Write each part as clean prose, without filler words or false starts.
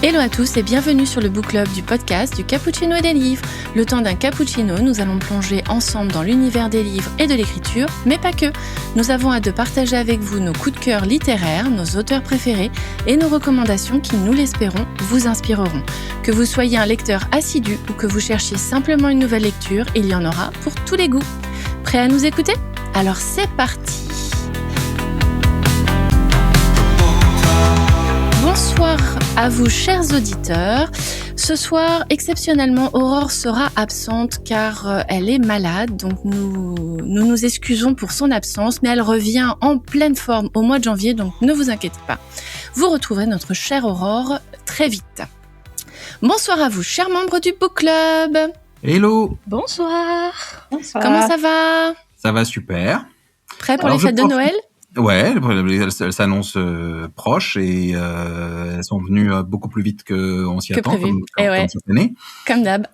Hello à tous et bienvenue sur le Book Club du podcast du Cappuccino et des livres. Le temps d'un cappuccino, nous allons plonger ensemble dans l'univers des livres et de l'écriture, mais pas que. Nous avons hâte de partager avec vous nos coups de cœur littéraires, nos auteurs préférés et nos recommandations qui, nous l'espérons, vous inspireront. Que vous soyez un lecteur assidu ou que vous cherchiez simplement une nouvelle lecture, il y en aura pour tous les goûts. Prêt à nous écouter ? Alors c'est parti. Bonsoir à vous chers auditeurs. Ce soir, exceptionnellement, Aurore sera absente car elle est malade, donc nous excusons pour son absence, mais elle revient en pleine forme au mois de janvier, donc ne vous inquiétez pas. Vous retrouverez notre chère Aurore très vite. Bonsoir à vous, chers membres du Book Club. Hello. Bonsoir. Bonsoir. Comment ça va ? Ça va super. Prêt pour les fêtes de Noël ? Ouais, elles s'annoncent proches et elles sont venues beaucoup plus vite qu'on s'y attend, comme cette année. Comme d'hab.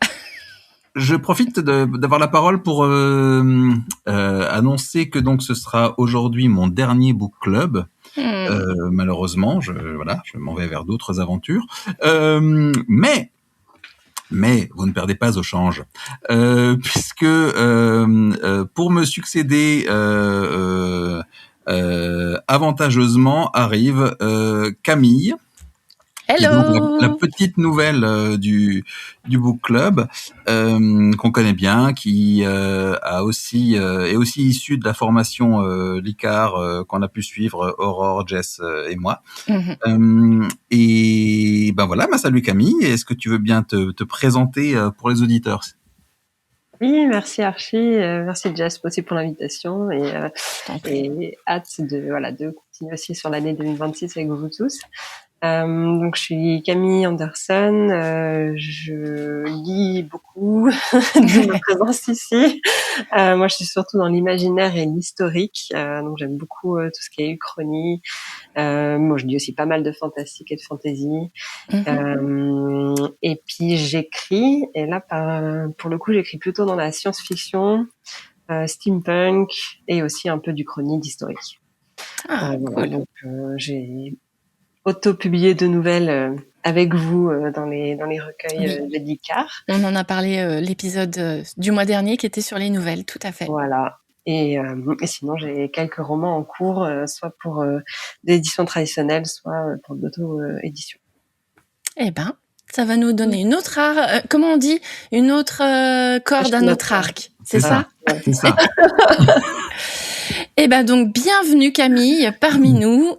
Je profite d'avoir la parole pour annoncer que donc ce sera aujourd'hui mon dernier book club. Malheureusement, je m'en vais vers d'autres aventures. Mais vous ne perdez pas au change, puisque pour me succéder avantageusement arrive Camille. Hello. La petite nouvelle du book club qu'on connaît bien, qui est aussi issue de la formation Licard qu'on a pu suivre Aurore, Jess et moi. Et ben voilà, salut Camille. Est-ce que tu veux bien te présenter pour les auditeurs ? Oui, merci Archie, merci Jess aussi pour l'invitation et hâte de continuer aussi sur l'année 2026 avec vous tous. Donc je suis Camille Anderson, je lis beaucoup de ma présence ici. Moi je suis surtout dans l'imaginaire et l'historique, donc j'aime beaucoup tout ce qui est uchronie. Moi je lis aussi pas mal de fantastique et de fantasy. Et puis j'écris, et là pour le coup j'écris plutôt dans la science-fiction, steampunk et aussi un peu d'uchronie, d'historique. Cool. Donc j'ai auto-publié de nouvelles avec vous dans les recueils de Licard. On en a parlé l'épisode du mois dernier qui était sur les nouvelles, tout à fait. Voilà. Et sinon, j'ai quelques romans en cours, soit pour des éditions traditionnelles, soit pour de l'auto-édition. Eh ben, ça va nous donner une autre comment on dit ? Une autre corde à notre arc. C'est ça ? Ouais. C'est ça. Eh ben donc, bienvenue Camille parmi nous.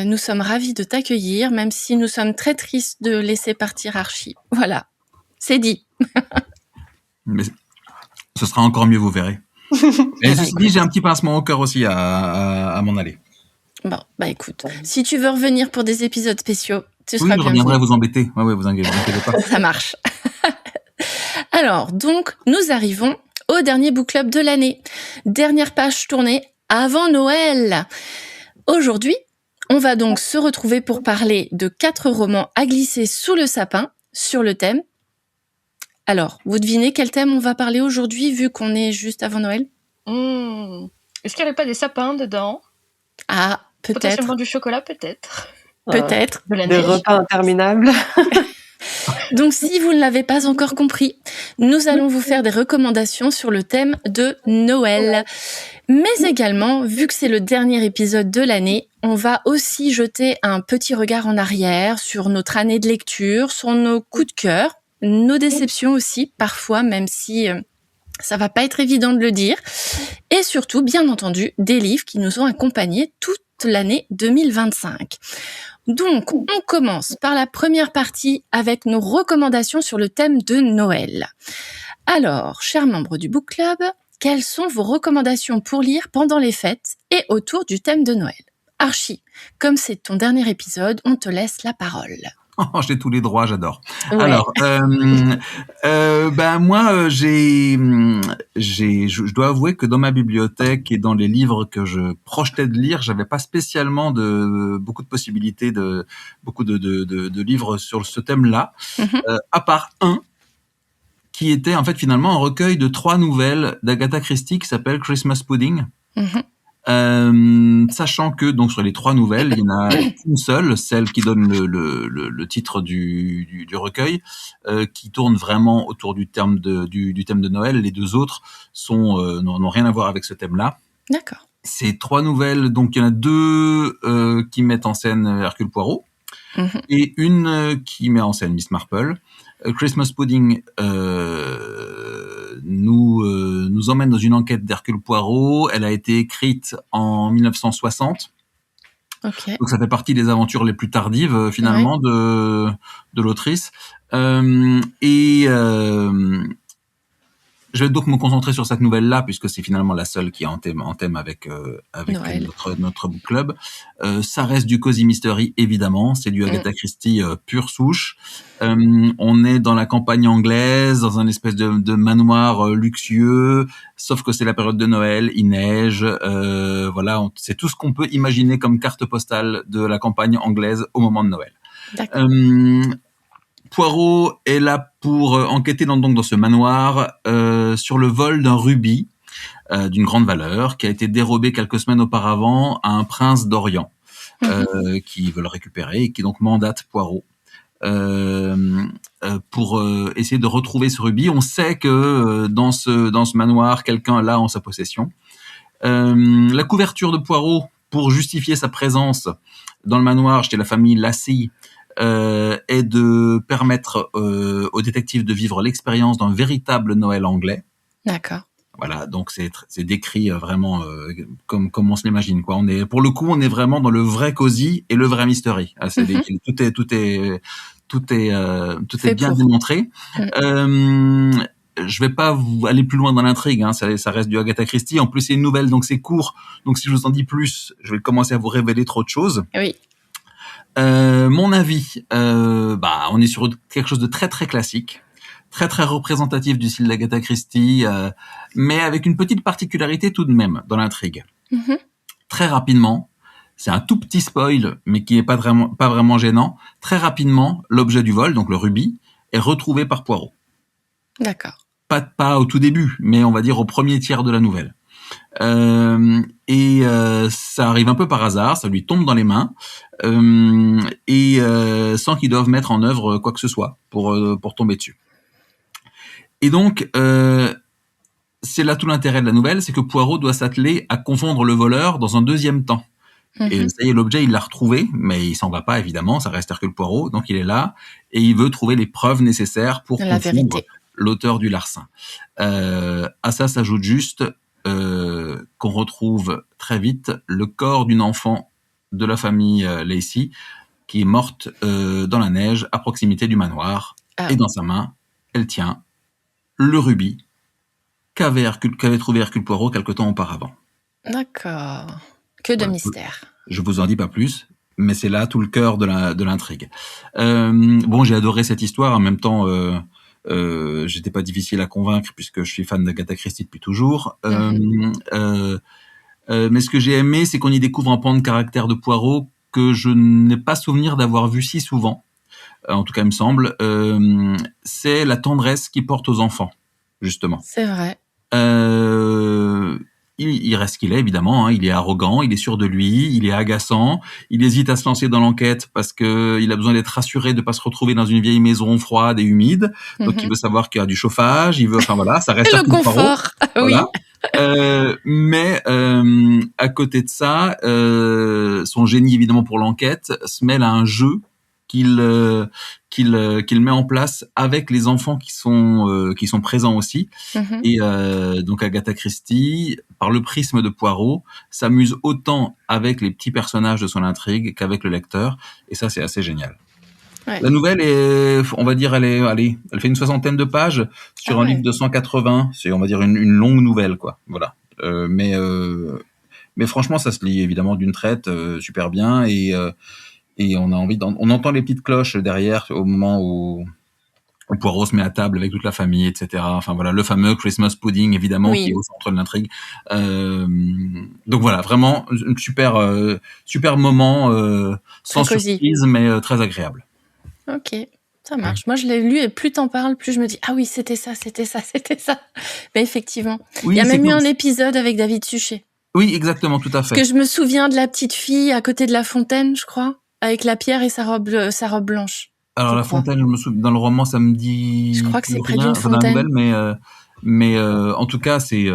Nous sommes ravis de t'accueillir, même si nous sommes très tristes de laisser partir Archie. Voilà, c'est dit. Mais ce sera encore mieux, vous verrez. Et ceci dit, j'ai un petit pincement au cœur aussi à m'en aller. Bon, écoute, si tu veux revenir pour des épisodes spéciaux, tu seras bienvenue. Oui, je reviendrai vous embêter. Ouais, vous inquiétez pas. Ça marche. Alors, donc, nous arrivons au dernier book club de l'année. Dernière page tournée avant Noël. Aujourd'hui, on va donc se retrouver pour parler de 4 romans à glisser sous le sapin sur le thème. Alors, vous devinez quel thème on va parler aujourd'hui vu qu'on est juste avant Noël ? Est-ce qu'il n'y aurait pas des sapins dedans ? Ah, peut-être. Potentiellement du chocolat, peut-être. Peut-être. De la Des neige. repas interminables. Donc, si vous ne l'avez pas encore compris, nous allons vous faire des recommandations sur le thème de Noël. Mais également, vu que c'est le dernier épisode de l'année, on va aussi jeter un petit regard en arrière sur notre année de lecture, sur nos coups de cœur, nos déceptions aussi, parfois, même si ça va pas être évident de le dire. Et surtout, bien entendu, des livres qui nous ont accompagnés toute l'année 2025. Donc, on commence par la première partie avec nos recommandations sur le thème de Noël. Alors, chers membres du Book Club, quelles sont vos recommandations pour lire pendant les fêtes et autour du thème de Noël ? Archie, comme c'est ton dernier épisode, on te laisse la parole. Oh, j'ai tous les droits, j'adore. Ouais. Alors, moi, je dois avouer que dans ma bibliothèque et dans les livres que je projetais de lire, j'avais pas spécialement beaucoup de possibilités beaucoup de livres sur ce thème-là, à part un qui était en fait finalement un recueil de 3 nouvelles d'Agatha Christie qui s'appelle Christmas Pudding. Sachant que donc sur les 3 nouvelles, il y en a une seule, celle qui donne le titre du recueil, qui tourne vraiment autour du thème de Noël. Les 2 autres n'ont rien à voir avec ce thème-là. D'accord. Ces 3 nouvelles, donc il y en a 2 qui mettent en scène Hercule Poirot et une qui met en scène Miss Marple. Christmas Pudding nous emmène dans une enquête d'Hercule Poirot. Elle a été écrite en 1960. Okay. Donc ça fait partie des aventures les plus tardives finalement de l'autrice. Je vais donc me concentrer sur cette nouvelle-là, puisque c'est finalement la seule qui est en thème avec notre book club. Ça reste du cozy mystery, évidemment. C'est du Agatha Christie pure souche. On est dans la campagne anglaise, dans un espèce de manoir luxueux, sauf que c'est la période de Noël, il neige. Voilà, c'est tout ce qu'on peut imaginer comme carte postale de la campagne anglaise au moment de Noël. D'accord. Poirot est là pour enquêter dans ce manoir sur le vol d'un rubis d'une grande valeur qui a été dérobé quelques semaines auparavant à un prince d'Orient qui veut le récupérer et qui donc mandate Poirot pour essayer de retrouver ce rubis. On sait que dans ce manoir, quelqu'un l'a en sa possession. La couverture de Poirot, pour justifier sa présence dans le manoir chez la famille Lassie, est de permettre aux détectives de vivre l'expérience d'un véritable Noël anglais. D'accord. Voilà, donc c'est décrit vraiment comme on se l'imagine, quoi. Pour le coup, on est vraiment dans le vrai cosy et le vrai mystery. Tout est bien démontré. Je vais pas aller plus loin dans l'intrigue, hein. Ça reste du Agatha Christie. En plus, c'est une nouvelle, donc c'est court. Donc si je vous en dis plus, je vais commencer à vous révéler trop de choses. Oui. Mon avis, on est sur quelque chose de très très classique, très très représentatif du style d'Agatha Christie, mais avec une petite particularité tout de même dans l'intrigue. Très rapidement, c'est un tout petit spoil, mais qui est pas vraiment gênant. Très rapidement, l'objet du vol, donc le rubis, est retrouvé par Poirot. D'accord. Pas au tout début, mais on va dire au premier tiers de la nouvelle. Ça arrive un peu par hasard, ça lui tombe dans les mains, sans qu'ils doivent mettre en œuvre quoi que ce soit pour tomber dessus. Et donc, c'est là tout l'intérêt de la nouvelle, c'est que Poirot doit s'atteler à confondre le voleur dans un deuxième temps. Et ça y est, l'objet, il l'a retrouvé, mais il s'en va pas, évidemment, ça reste Hercule Poirot, donc il est là, et il veut trouver les preuves nécessaires pour confondre l'auteur du larcin. À ça s'ajoute juste qu'on retrouve très vite le corps d'une enfant de la famille Lacey qui est morte dans la neige à proximité du manoir. Et dans sa main, elle tient le rubis qu'avait trouvé Hercule Poirot quelque temps auparavant. D'accord. Que de mystère. Je vous en dis pas plus, mais c'est là tout le cœur de l'intrigue. J'ai adoré cette histoire. En même temps, j'étais pas difficile à convaincre puisque je suis fan d'Agatha Christie depuis toujours. Mais ce que j'ai aimé, c'est qu'on y découvre un pan de caractère de Poirot que je n'ai pas souvenir d'avoir vu si souvent. En tout cas, il me semble. C'est la tendresse qu'il porte aux enfants, justement. C'est vrai. Il reste qu'il est, évidemment, hein. Il est arrogant, il est sûr de lui, il est agaçant, il hésite à se lancer dans l'enquête parce que il a besoin d'être rassuré de pas se retrouver dans une vieille maison froide et humide. Donc il veut savoir qu'il y a du chauffage, ça reste le confort. Voilà. Mais à côté de ça, son génie évidemment pour l'enquête se mêle à un jeu qu'il met en place avec les enfants qui sont présents aussi. Et donc Agatha Christie, par le prisme de Poirot, s'amuse autant avec les petits personnages de son intrigue qu'avec le lecteur, et ça c'est assez génial. Ouais. La nouvelle est, on va dire, elle fait une 60aine de pages sur un livre de 180. C'est, on va dire, une longue nouvelle, quoi. Voilà. Mais franchement, ça se lit évidemment d'une traite super bien, et on a envie on entend les petites cloches derrière au moment où Poirot se met à table avec toute la famille, etc. Enfin voilà, le fameux Christmas pudding évidemment qui est au centre de l'intrigue. Donc voilà, vraiment un super moment sans surprise mais très agréable. Ok, ça marche. Moi je l'ai lu et plus t'en parles, plus je me dis ah oui c'était ça. Mais effectivement, il y a même eu un épisode avec David Suchet. Oui, exactement, tout à Parce fait. que je me souviens de la petite fille à côté de la fontaine, je crois, avec la pierre et sa robe blanche. Alors Je la crois. fontaine, je me souviens, dans le roman, ça me Je dit crois que plus c'est près rien, d'une enfin dans la nouvelle, fontaine. mais en tout cas, c'est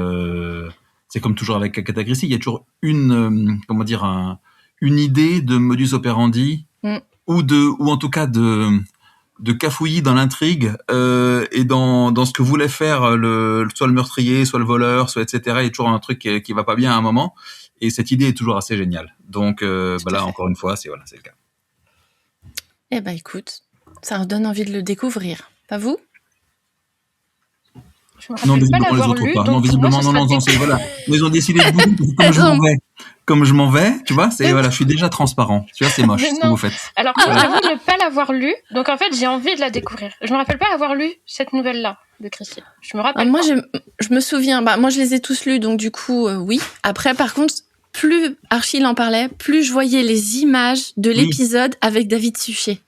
comme toujours avec Agatha Christie, il y a toujours comment dire, une idée de modus operandi Mm. ou en tout cas de cafouillis dans l'intrigue et dans ce que voulait faire soit le meurtrier, soit le voleur, soit etc. Il y a toujours un truc qui va pas bien à un moment, et cette idée est toujours assez géniale. Donc Tout à là, fait. encore une fois, c'est le cas. Eh ben écoute, ça donne envie de le découvrir. Pas vous? Je me Non, rappelle pas visiblement les l'avoir autres lu, pas. Non, donc pour moi, visiblement ce non, sera non, c'est voilà. Mais ils ont décidé de bouger parce que comme je m'en vais, tu vois, c'est voilà, je suis déjà transparent. Tu vois, c'est moche Mais ce que non. vous faites. Alors, j'avoue ne pas l'avoir lu, donc en fait, j'ai envie de la découvrir. Je me rappelle pas avoir lu cette nouvelle-là de Christie. Je me rappelle Moi, pas. je me souviens. Moi, je les ai tous lus, donc du coup, oui. Après, par contre, plus Archie en parlait, plus je voyais les images de Oui. l'épisode avec David Suchet.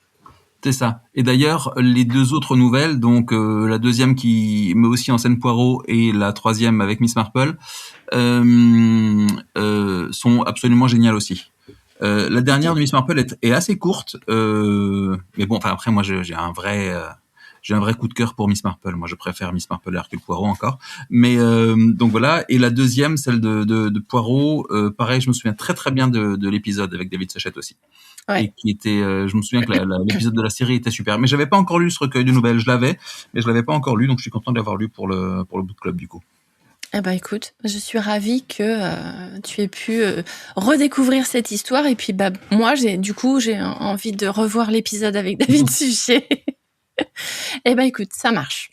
C'est ça. Et d'ailleurs, les deux autres nouvelles, donc la deuxième qui met aussi en scène Poirot et la troisième avec Miss Marple, sont absolument géniales aussi. La dernière de Miss Marple est assez courte, mais bon, enfin après moi j'ai un vrai coup de cœur pour Miss Marple. Moi je préfère Miss Marple à Hercule Poirot encore. Mais donc voilà. Et la deuxième, celle de Poirot, pareil, je me souviens très très bien de l'épisode avec David Suchet aussi. Ouais. Et qui était, je me souviens que l'épisode de la série était super. Mais j'avais pas encore lu ce recueil de nouvelles. Mais je l'avais pas encore lu, donc je suis content de l'avoir lu pour le book club du coup. Eh ben écoute, je suis ravie que tu aies pu redécouvrir cette histoire. Et puis moi, j'ai envie de revoir l'épisode avec David Suchet. Eh ben écoute, ça marche.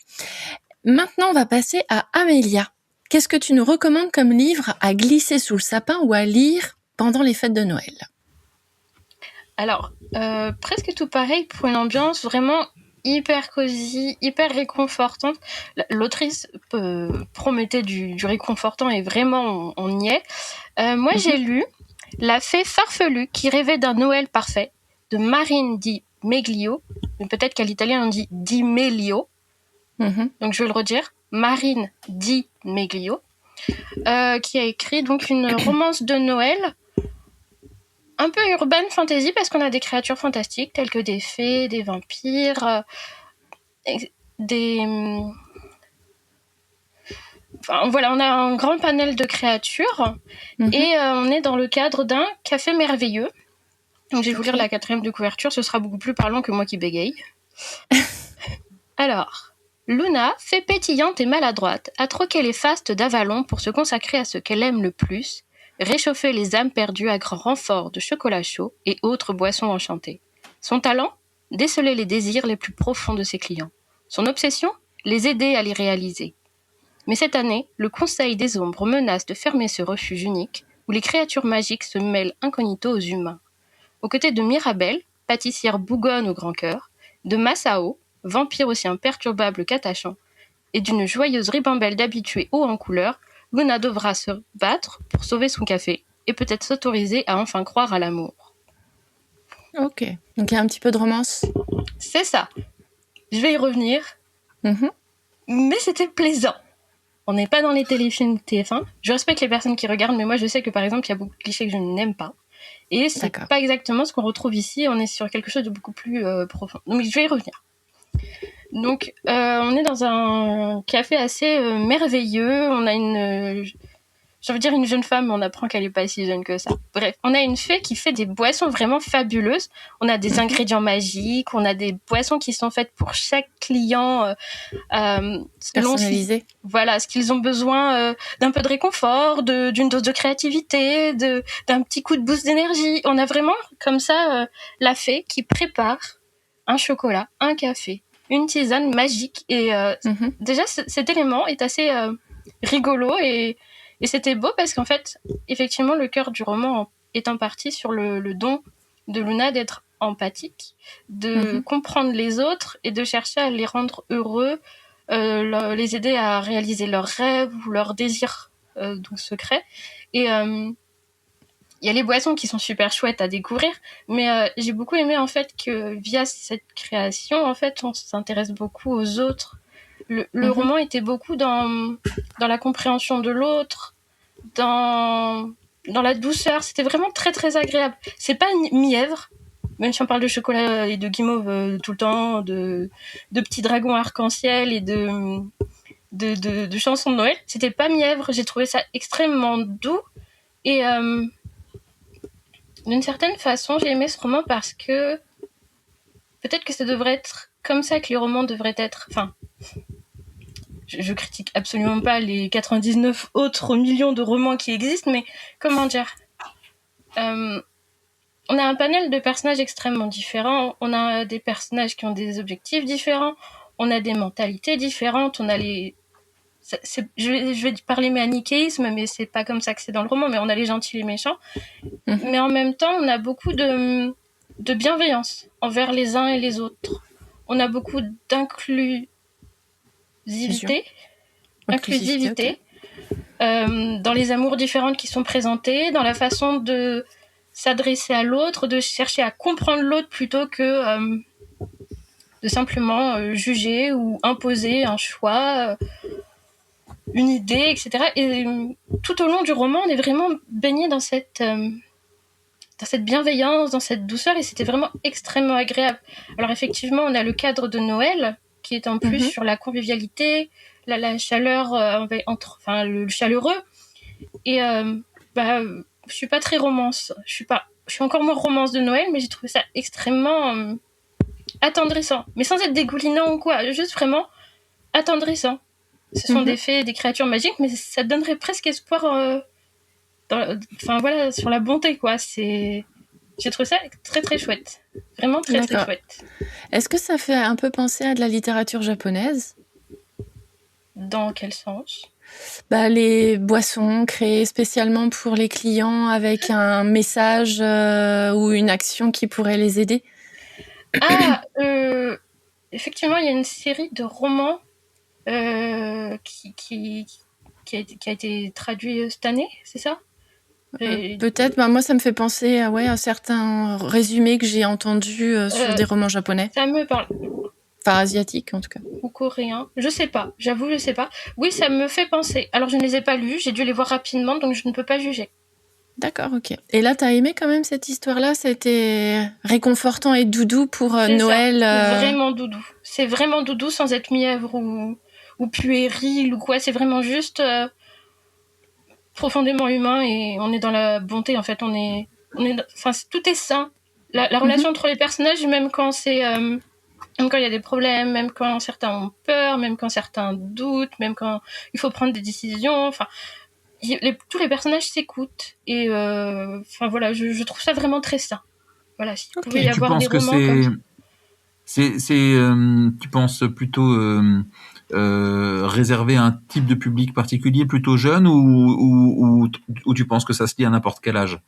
Maintenant, on va passer à Amélia. Qu'est-ce que tu nous recommandes comme livre à glisser sous le sapin ou à lire pendant les fêtes de Noël? Alors, presque tout pareil pour une ambiance vraiment hyper cosy, hyper réconfortante. L'autrice promettait du réconfortant et vraiment on y est. Moi j'ai lu La fée farfelue qui rêvait d'un Noël parfait de Marine Di Meglio, mais peut-être qu'à l'italien on dit Di Meglio, donc je vais le redire, Marine Di Meglio, qui a écrit donc une romance de Noël un peu urban fantasy parce qu'on a des créatures fantastiques telles que des fées, des vampires, Enfin, voilà, on a un grand panel de créatures et on est dans le cadre d'un café merveilleux. Donc je vais vous lire la 4e de couverture, ce sera beaucoup plus parlant que moi qui bégaye. Alors, Luna, fée pétillante et maladroite, a troqué les fastes d'Avalon pour se consacrer à ce qu'elle aime le plus, réchauffer les âmes perdues à grand renfort de chocolat chaud et autres boissons enchantées. Son talent ? Déceler les désirs les plus profonds de ses clients. Son obsession ? Les aider à les réaliser. Mais cette année, le Conseil des Ombres menace de fermer ce refuge unique où les créatures magiques se mêlent incognito aux humains. Aux côtés de Mirabelle, pâtissière bougonne au grand cœur, de Masao, vampire aussi imperturbable qu'attachant, et d'une joyeuse ribambelle d'habitués hauts en couleur, Luna devra se battre pour sauver son café et peut-être s'autoriser à enfin croire à l'amour. Ok, donc il y a un petit peu de romance. C'est ça. Je vais y revenir. Mais c'était plaisant. On n'est pas dans les téléfilms TF1. Je respecte les personnes qui regardent, mais moi je sais que par exemple, il y a beaucoup de clichés que je n'aime pas. Et c'est pas exactement ce qu'on retrouve ici. On est sur quelque chose de beaucoup plus profond. Donc je vais y revenir. Donc on est dans un café assez merveilleux. On a une jeune femme, mais on apprend qu'elle est pas si jeune que ça. Bref, on a une fée qui fait des boissons vraiment fabuleuses. On a des ingrédients magiques, on a des boissons qui sont faites pour chaque client, personnalisé. Voilà, ce qu'ils ont besoin d'un peu de réconfort, d'une dose de créativité, d'un petit coup de boost d'énergie. On a vraiment comme ça la fée qui prépare un chocolat, un café, une tisane magique. Et déjà, cet élément est assez rigolo et c'était beau parce qu'en fait, effectivement, le cœur du roman est en partie sur le don de Luna d'être empathique, de comprendre les autres et de chercher à les rendre heureux, les aider à réaliser leurs rêves ou leurs désirs donc secrets. Et il y a les boissons qui sont super chouettes à découvrir, mais j'ai beaucoup aimé en fait que via cette création, en fait, on s'intéresse beaucoup aux autres. Le roman était beaucoup dans la compréhension de l'autre, dans la douceur. C'était vraiment très très agréable. C'est pas mièvre, même si on parle de chocolat et de guimauve tout le temps, de petits dragons arc-en-ciel et de chansons de Noël. C'était pas mièvre. J'ai trouvé ça extrêmement doux et d'une certaine façon, j'ai aimé ce roman parce que peut-être que ça devrait être comme ça que les romans devraient être. Enfin, je critique absolument pas les 99 autres millions de romans qui existent, mais comment dire, on a un panel de personnages extrêmement différents, on a des personnages qui ont des objectifs différents, on a des mentalités différentes, on a les... je vais parler manichéisme, mais c'est pas comme ça que c'est dans le roman, mais on a les gentils et les méchants. Mais en même temps, on a beaucoup de bienveillance envers les uns et les autres. On a beaucoup d'inclusivité, Okay. dans les amours différentes qui sont présentés, dans la façon de s'adresser à l'autre, de chercher à comprendre l'autre plutôt que de simplement juger ou imposer un choix, une idée, etc. Et tout au long du roman, on est vraiment baigné dans cette bienveillance, dans cette douceur, et c'était vraiment extrêmement agréable. Alors effectivement, on a le cadre de Noël, qui est en plus sur la convivialité, la chaleur, le chaleureux. Et je suis pas très romance. Je suis encore moins romance de Noël, mais j'ai trouvé ça extrêmement attendrissant. Mais sans être dégoulinant ou quoi, juste vraiment attendrissant. Ce sont des fées, des créatures magiques, mais ça donnerait presque espoir sur la bonté, quoi. J'ai trouvé ça très très chouette. Vraiment très très chouette. Est-ce que ça fait un peu penser à de la littérature japonaise ? Dans quel sens ? Les boissons créées spécialement pour les clients avec un message ou une action qui pourrait les aider. Effectivement, il y a une série de romans qui a été traduit cette année, c'est ça ? Peut-être, moi ça me fait penser à certains résumés que j'ai entendus sur des romans japonais. Ça me parle. Enfin, asiatiques en tout cas. Ou coréens, je sais pas, j'avoue je sais pas. Oui, ça me fait penser. Alors je ne les ai pas lus, j'ai dû les voir rapidement, donc je ne peux pas juger. D'accord, ok. Et là, t'as aimé quand même cette histoire-là ? C'était réconfortant et doudou pour Noël. C'est vraiment doudou. C'est vraiment doudou sans être mièvre ou puéril ou quoi. C'est vraiment juste profondément humain et on est dans la bonté en fait. Tout est sain. La relation entre les personnages, même quand même quand il y a des problèmes, même quand certains ont peur, même quand certains doutent, même quand il faut prendre des décisions. Enfin, tous les personnages s'écoutent et je trouve ça vraiment très sain. Voilà, s'il pouvait y avoir des romans comme ça. Tu penses plutôt réservé à un type de public particulier, plutôt jeune, ou tu penses que ça se lit à n'importe quel âge ?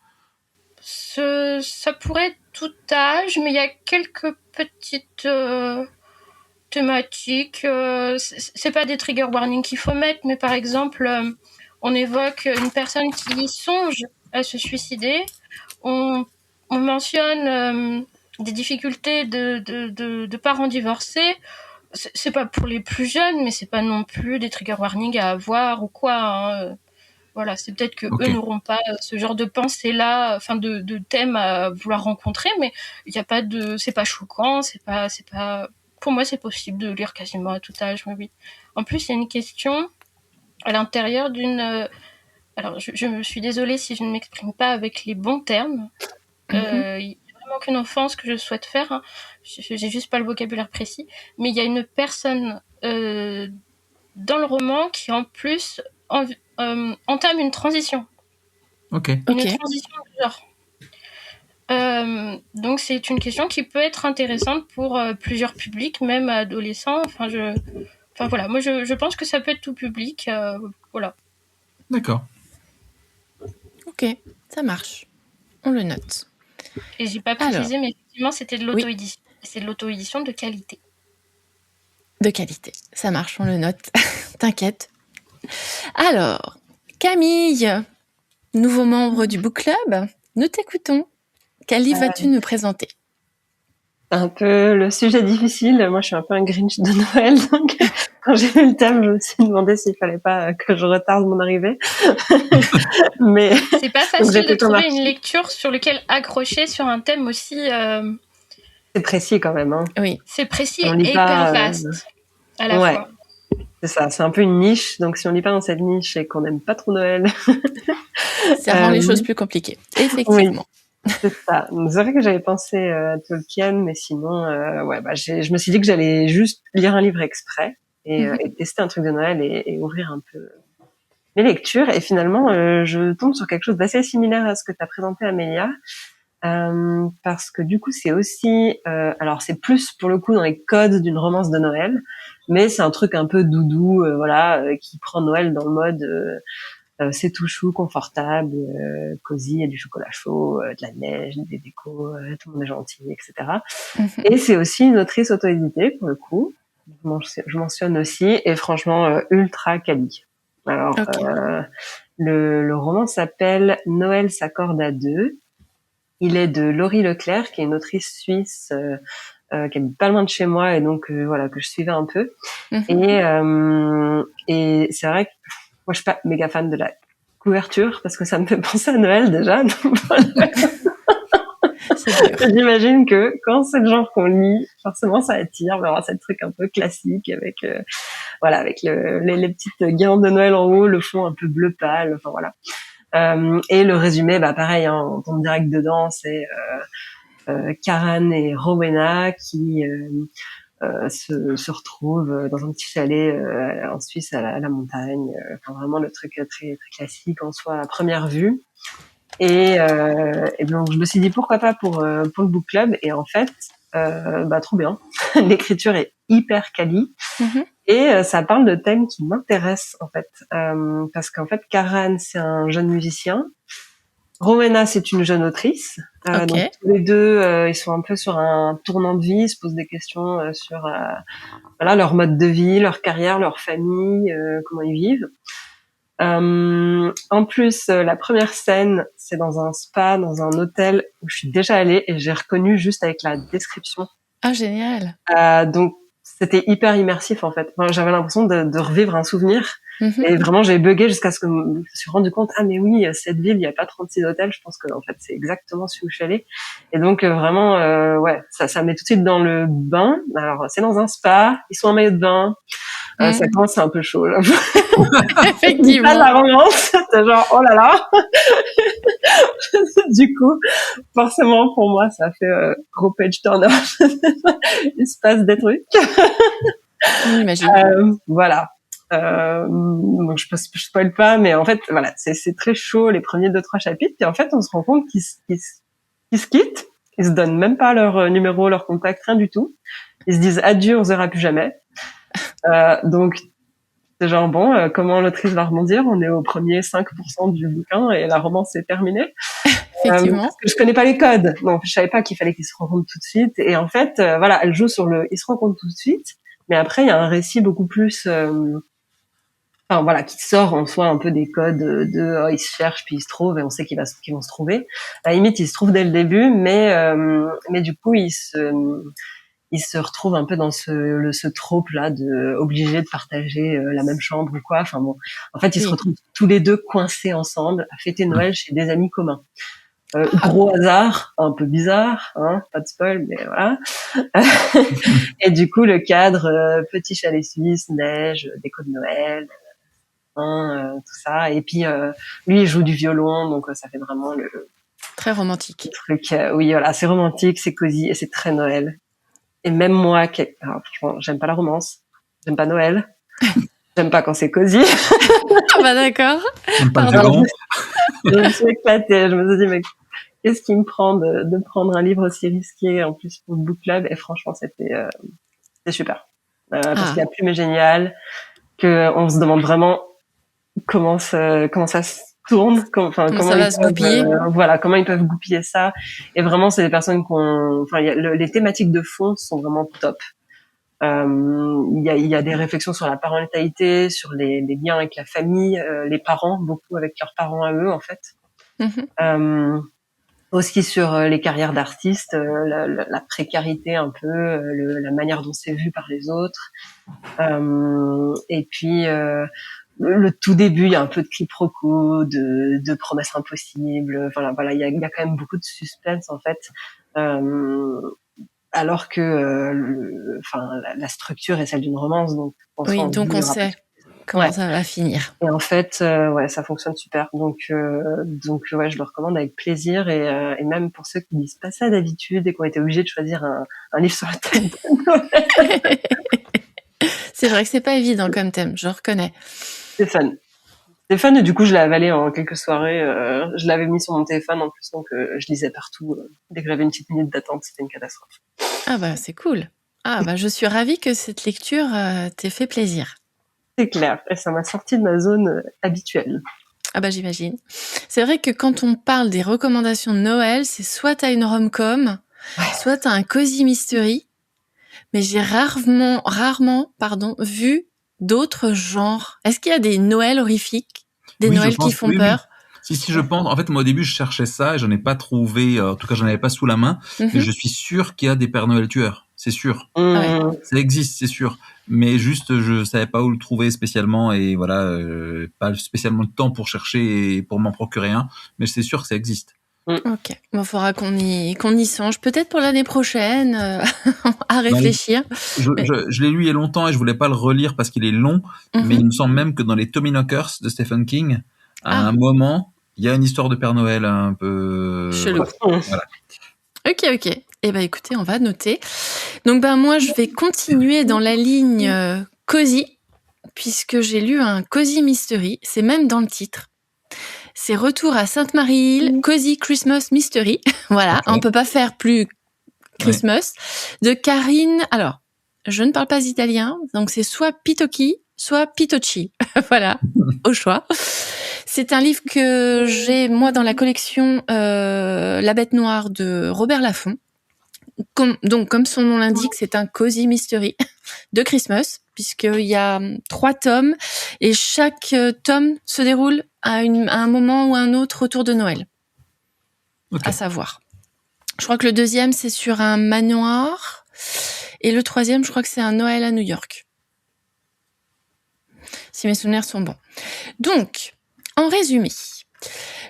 Ça pourrait être tout âge, mais il y a quelques petites thématiques. C'est pas des trigger warnings qu'il faut mettre, mais par exemple, on évoque une personne qui songe à se suicider. On mentionne des difficultés de parents divorcés. C'est pas pour les plus jeunes, mais c'est pas non plus des trigger warnings à avoir ou quoi. Hein. Voilà, c'est peut-être que eux n'auront pas ce genre de pensée-là, enfin de thème à vouloir rencontrer, mais il y a pas c'est pas choquant, c'est pas. Pour moi, c'est possible de lire quasiment à tout âge, oui. En plus, il y a une question à l'intérieur d'une. Alors, je me suis désolée si je ne m'exprime pas avec les bons termes. Il n'y a vraiment aucune offense que je souhaite faire. Hein. J'ai juste pas le vocabulaire précis. Mais il y a une personne dans le roman qui, en plus, entame une transition. Une transition de genre. Donc, c'est une question qui peut être intéressante pour plusieurs publics, même adolescents. Voilà. Moi, je pense que ça peut être tout public. Voilà. D'accord. Ok, ça marche. On le note. Et j'ai pas précisé, mais effectivement, c'était de l'auto-édition. C'est de l'auto-édition de qualité. De qualité, ça marche, on le note. T'inquiète. Alors, Camille, nouveau membre du Book Club, nous t'écoutons. Quel livre vas-tu nous présenter ? Un peu le sujet difficile. Moi, je suis un peu un Grinch de Noël, donc quand j'ai vu le thème, je me suis demandé s'il fallait pas que je retarde mon arrivée. Mais c'est pas facile de trouver une lecture sur laquelle accrocher sur un thème aussi. C'est précis quand même. Hein. Oui. C'est précis et hyper vaste à la fois. C'est ça, c'est un peu une niche. Donc si on lit pas dans cette niche et qu'on n'aime pas trop Noël, ça rend les choses plus compliquées. Effectivement. Oui, c'est ça. C'est vrai que j'avais pensé à Tolkien, mais sinon, je me suis dit que j'allais juste lire un livre exprès et tester un truc de Noël et ouvrir un peu mes lectures. Et finalement, je tombe sur quelque chose d'assez similaire à ce que tu as présenté, Amélia. Parce que du coup c'est aussi alors c'est plus pour le coup dans les codes d'une romance de Noël, mais c'est un truc un peu doudou qui prend Noël dans le mode c'est tout chou, confortable, cosy, il y a du chocolat chaud, de la neige, des décos, tout le monde est gentil, etc. Et c'est aussi une autrice auto-éditée pour le coup, je mentionne aussi, et franchement ultra quali. Alors le roman s'appelle Noël s'accorde à deux. Il est de Laurie Leclerc, qui est une autrice suisse qui habite pas loin de chez moi et donc voilà que je suivais un peu. Et c'est vrai que moi je suis pas méga fan de la couverture parce que ça me fait penser à Noël déjà. J'imagine que quand c'est le genre qu'on lit, forcément ça attire. Mais alors c'est le truc un peu classique avec avec les petites guirlandes de Noël en haut, le fond un peu bleu pâle. Enfin voilà. Et le résumé, pareil, hein, on tombe direct dedans, c'est Karan et Rowena qui se retrouvent dans un petit chalet en Suisse à la montagne. Enfin, vraiment le truc très, très classique en soi à première vue. Et donc je me suis dit pourquoi pas pour le book club. Et en fait, trop bien. L'écriture est hyper quali. Et ça parle de thèmes qui m'intéressent en fait, parce qu'en fait Karan c'est un jeune musicien, Rowena c'est une jeune autrice, donc tous les deux ils sont un peu sur un tournant de vie, ils se posent des questions sur leur mode de vie, leur carrière, leur famille, comment ils vivent. En plus la première scène c'est dans un spa, dans un hôtel où je suis déjà allée et j'ai reconnu juste avec la description. Ah génial. Donc c'était hyper immersif en fait. Enfin, j'avais l'impression de revivre un souvenir et vraiment j'ai bugué jusqu'à ce que je me suis rendu compte mais oui cette ville il y a pas 36 hôtels, je pense que en fait c'est exactement celui où je suis allée. Et donc vraiment ça met tout de suite dans le bain. Alors c'est dans un spa, ils sont en maillot de bain. Ça commence c'est un peu chaud là. Effectivement. Pas la romance, c'est genre oh là là. Du coup, forcément pour moi ça fait gros page turner. Il se passe des trucs. J'imagine. Voilà. Donc je spoil pas, mais en fait voilà, c'est très chaud les premiers 2-3 chapitres, et en fait on se rend compte qu'ils se quittent, ils se donnent même pas leur numéro, leur contact, rien du tout. Ils se disent adieu, on se verra plus jamais. Donc c'est genre comment l'autrice va rebondir? On est au premier 5% du bouquin et la romance est terminée. Effectivement. Parce que je connais pas les codes, donc je savais pas qu'il fallait qu'ils se rencontrent tout de suite. Et en fait, elle joue sur ils se rencontrent tout de suite, mais après il y a un récit beaucoup plus, qui sort en soi un peu des codes de ils se cherchent puis ils se trouvent et on sait qu'ils vont se trouver. À la limite, ils se trouvent dès le début, mais du coup ils se retrouvent un peu dans ce trope là de obligés de partager la même chambre ou quoi. Enfin bon, en fait ils se retrouvent tous les deux coincés ensemble à fêter Noël chez des amis communs. Gros hasard, un peu bizarre, hein, pas de spoil, mais voilà. Et du coup, le cadre, petit chalet suisse, neige, déco de Noël, tout ça. Et puis, lui, il joue du violon, donc ça fait vraiment le très romantique. Truc, oui, voilà, c'est romantique, c'est cosy et c'est très Noël. Et même moi, franchement, j'aime pas la romance, j'aime pas Noël, j'aime pas quand c'est cosy. Ah bah d'accord. J'aime pas le violon. Je me suis éclatée, je me suis dit, mais qu'est-ce qui me prend de prendre un livre aussi risqué en plus pour le book club? Et franchement, c'était super. Parce que la plume est géniale, que on se demande vraiment comment ça se tourne, comment ça va se goupiller. Comment ils peuvent goupiller ça. Et vraiment, c'est des personnes les thématiques de fond sont vraiment top. Il y a des réflexions sur la parentalité, sur les liens avec la famille, les parents, beaucoup avec leurs parents à eux en fait. aussi sur les carrières d'artistes, la précarité un peu, la manière dont c'est vu par les autres. Et puis le tout début, il y a un peu de quiproquo, de promesses impossibles. Voilà, il y a quand même beaucoup de suspense en fait. Alors que la structure est celle d'une romance, donc oui, donc on sait comment ça va finir. Et en fait, ça fonctionne super. Donc ouais, je le recommande avec plaisir et même pour ceux qui lisent pas ça d'habitude et qui ont été obligés de choisir un livre sur le thème de Noël. C'est vrai que c'est pas évident comme thème, je reconnais. C'est fun. C'est fun et du coup je l'ai avalé en quelques soirées. Je l'avais mis sur mon téléphone en plus, donc je lisais partout. Dès que j'avais une petite minute d'attente, c'était une catastrophe. Ah bah c'est cool. Ah bah je suis ravie que cette lecture t'ait fait plaisir. C'est clair, et ça m'a sorti de ma zone habituelle. Ah bah j'imagine. C'est vrai que quand on parle des recommandations de Noël, c'est soit t'as une rom-com, soit t'as un cozy mystery, mais j'ai rarement, vu d'autres genres. Est-ce qu'il y a des Noëls horrifiques, des Noëls qui font peur? Si, je pense. En fait, moi, au début, je cherchais ça et j'en ai pas trouvé. En tout cas, j'en avais pas sous la main. Mais je suis sûr qu'il y a des Pères Noël tueurs. C'est sûr. Ça existe, c'est sûr. Mais juste, je savais pas où le trouver spécialement et voilà, pas spécialement le temps pour chercher et pour m'en procurer un. Mais c'est sûr que ça existe. Ok. Bon, faudra qu'on y songe. Peut-être pour l'année prochaine, à réfléchir. Je l'ai lu il y a longtemps et je voulais pas le relire parce qu'il est long. Mais il me semble même que dans les Tommyknockers de Stephen King, à un moment, il y a une histoire de Père Noël un peu chelou. Voilà. Ok. Eh ben écoutez, on va noter. Donc moi je vais continuer dans la ligne cozy puisque j'ai lu un cozy mystery. C'est même dans le titre. C'est Retour à Sainte-Marie-Île, Cozy Christmas Mystery. Voilà, on peut pas faire plus Christmas. De Karine. Alors, je ne parle pas italien, donc c'est soit Pitocchi, soit Pitocchi. Voilà, au choix. C'est un livre que j'ai, moi, dans la collection La Bête Noire de Robert Laffont. Donc, comme son nom l'indique, c'est un cozy mystery de Christmas, puisqu'il y a 3 tomes, et chaque tome se déroule à un moment ou à un autre autour de Noël. À savoir. Je crois que le 2e, c'est sur un manoir, et le 3e, je crois que c'est un Noël à New York. Si mes souvenirs sont bons. Donc, en résumé,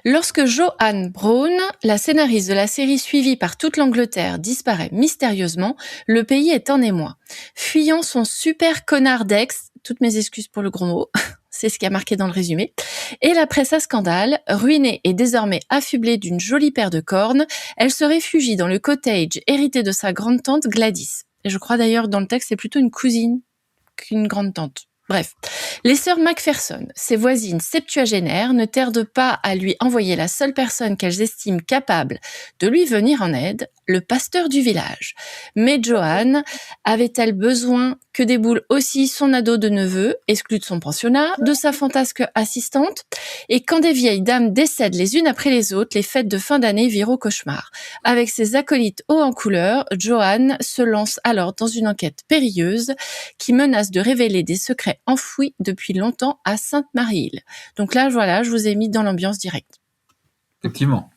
lorsque Joanne Brown, la scénariste de la série suivie par toute l'Angleterre, disparaît mystérieusement, le pays est en émoi. Fuyant son super connard d'ex, toutes mes excuses pour le gros mot, c'est ce qui a marqué dans le résumé, et la presse à scandale, ruinée et désormais affublée d'une jolie paire de cornes, elle se réfugie dans le cottage hérité de sa grande-tante Gladys. Et je crois d'ailleurs dans le texte, c'est plutôt une cousine qu'une grande-tante. Bref, les sœurs Macpherson, ses voisines septuagénaires, ne tardent pas à lui envoyer la seule personne qu'elles estiment capable de lui venir en aide, le pasteur du village. Mais Joanne avait-elle besoin que déboule aussi son ado de neveu, exclu de son pensionnat, de sa fantasque assistante? Et quand des vieilles dames décèdent les unes après les autres, les fêtes de fin d'année virent au cauchemar. Avec ses acolytes hauts en couleur, Joanne se lance alors dans une enquête périlleuse qui menace de révéler des secrets enfouis depuis longtemps à Sainte-Marie-Île. Donc là, voilà, je vous ai mis dans l'ambiance directe. Effectivement.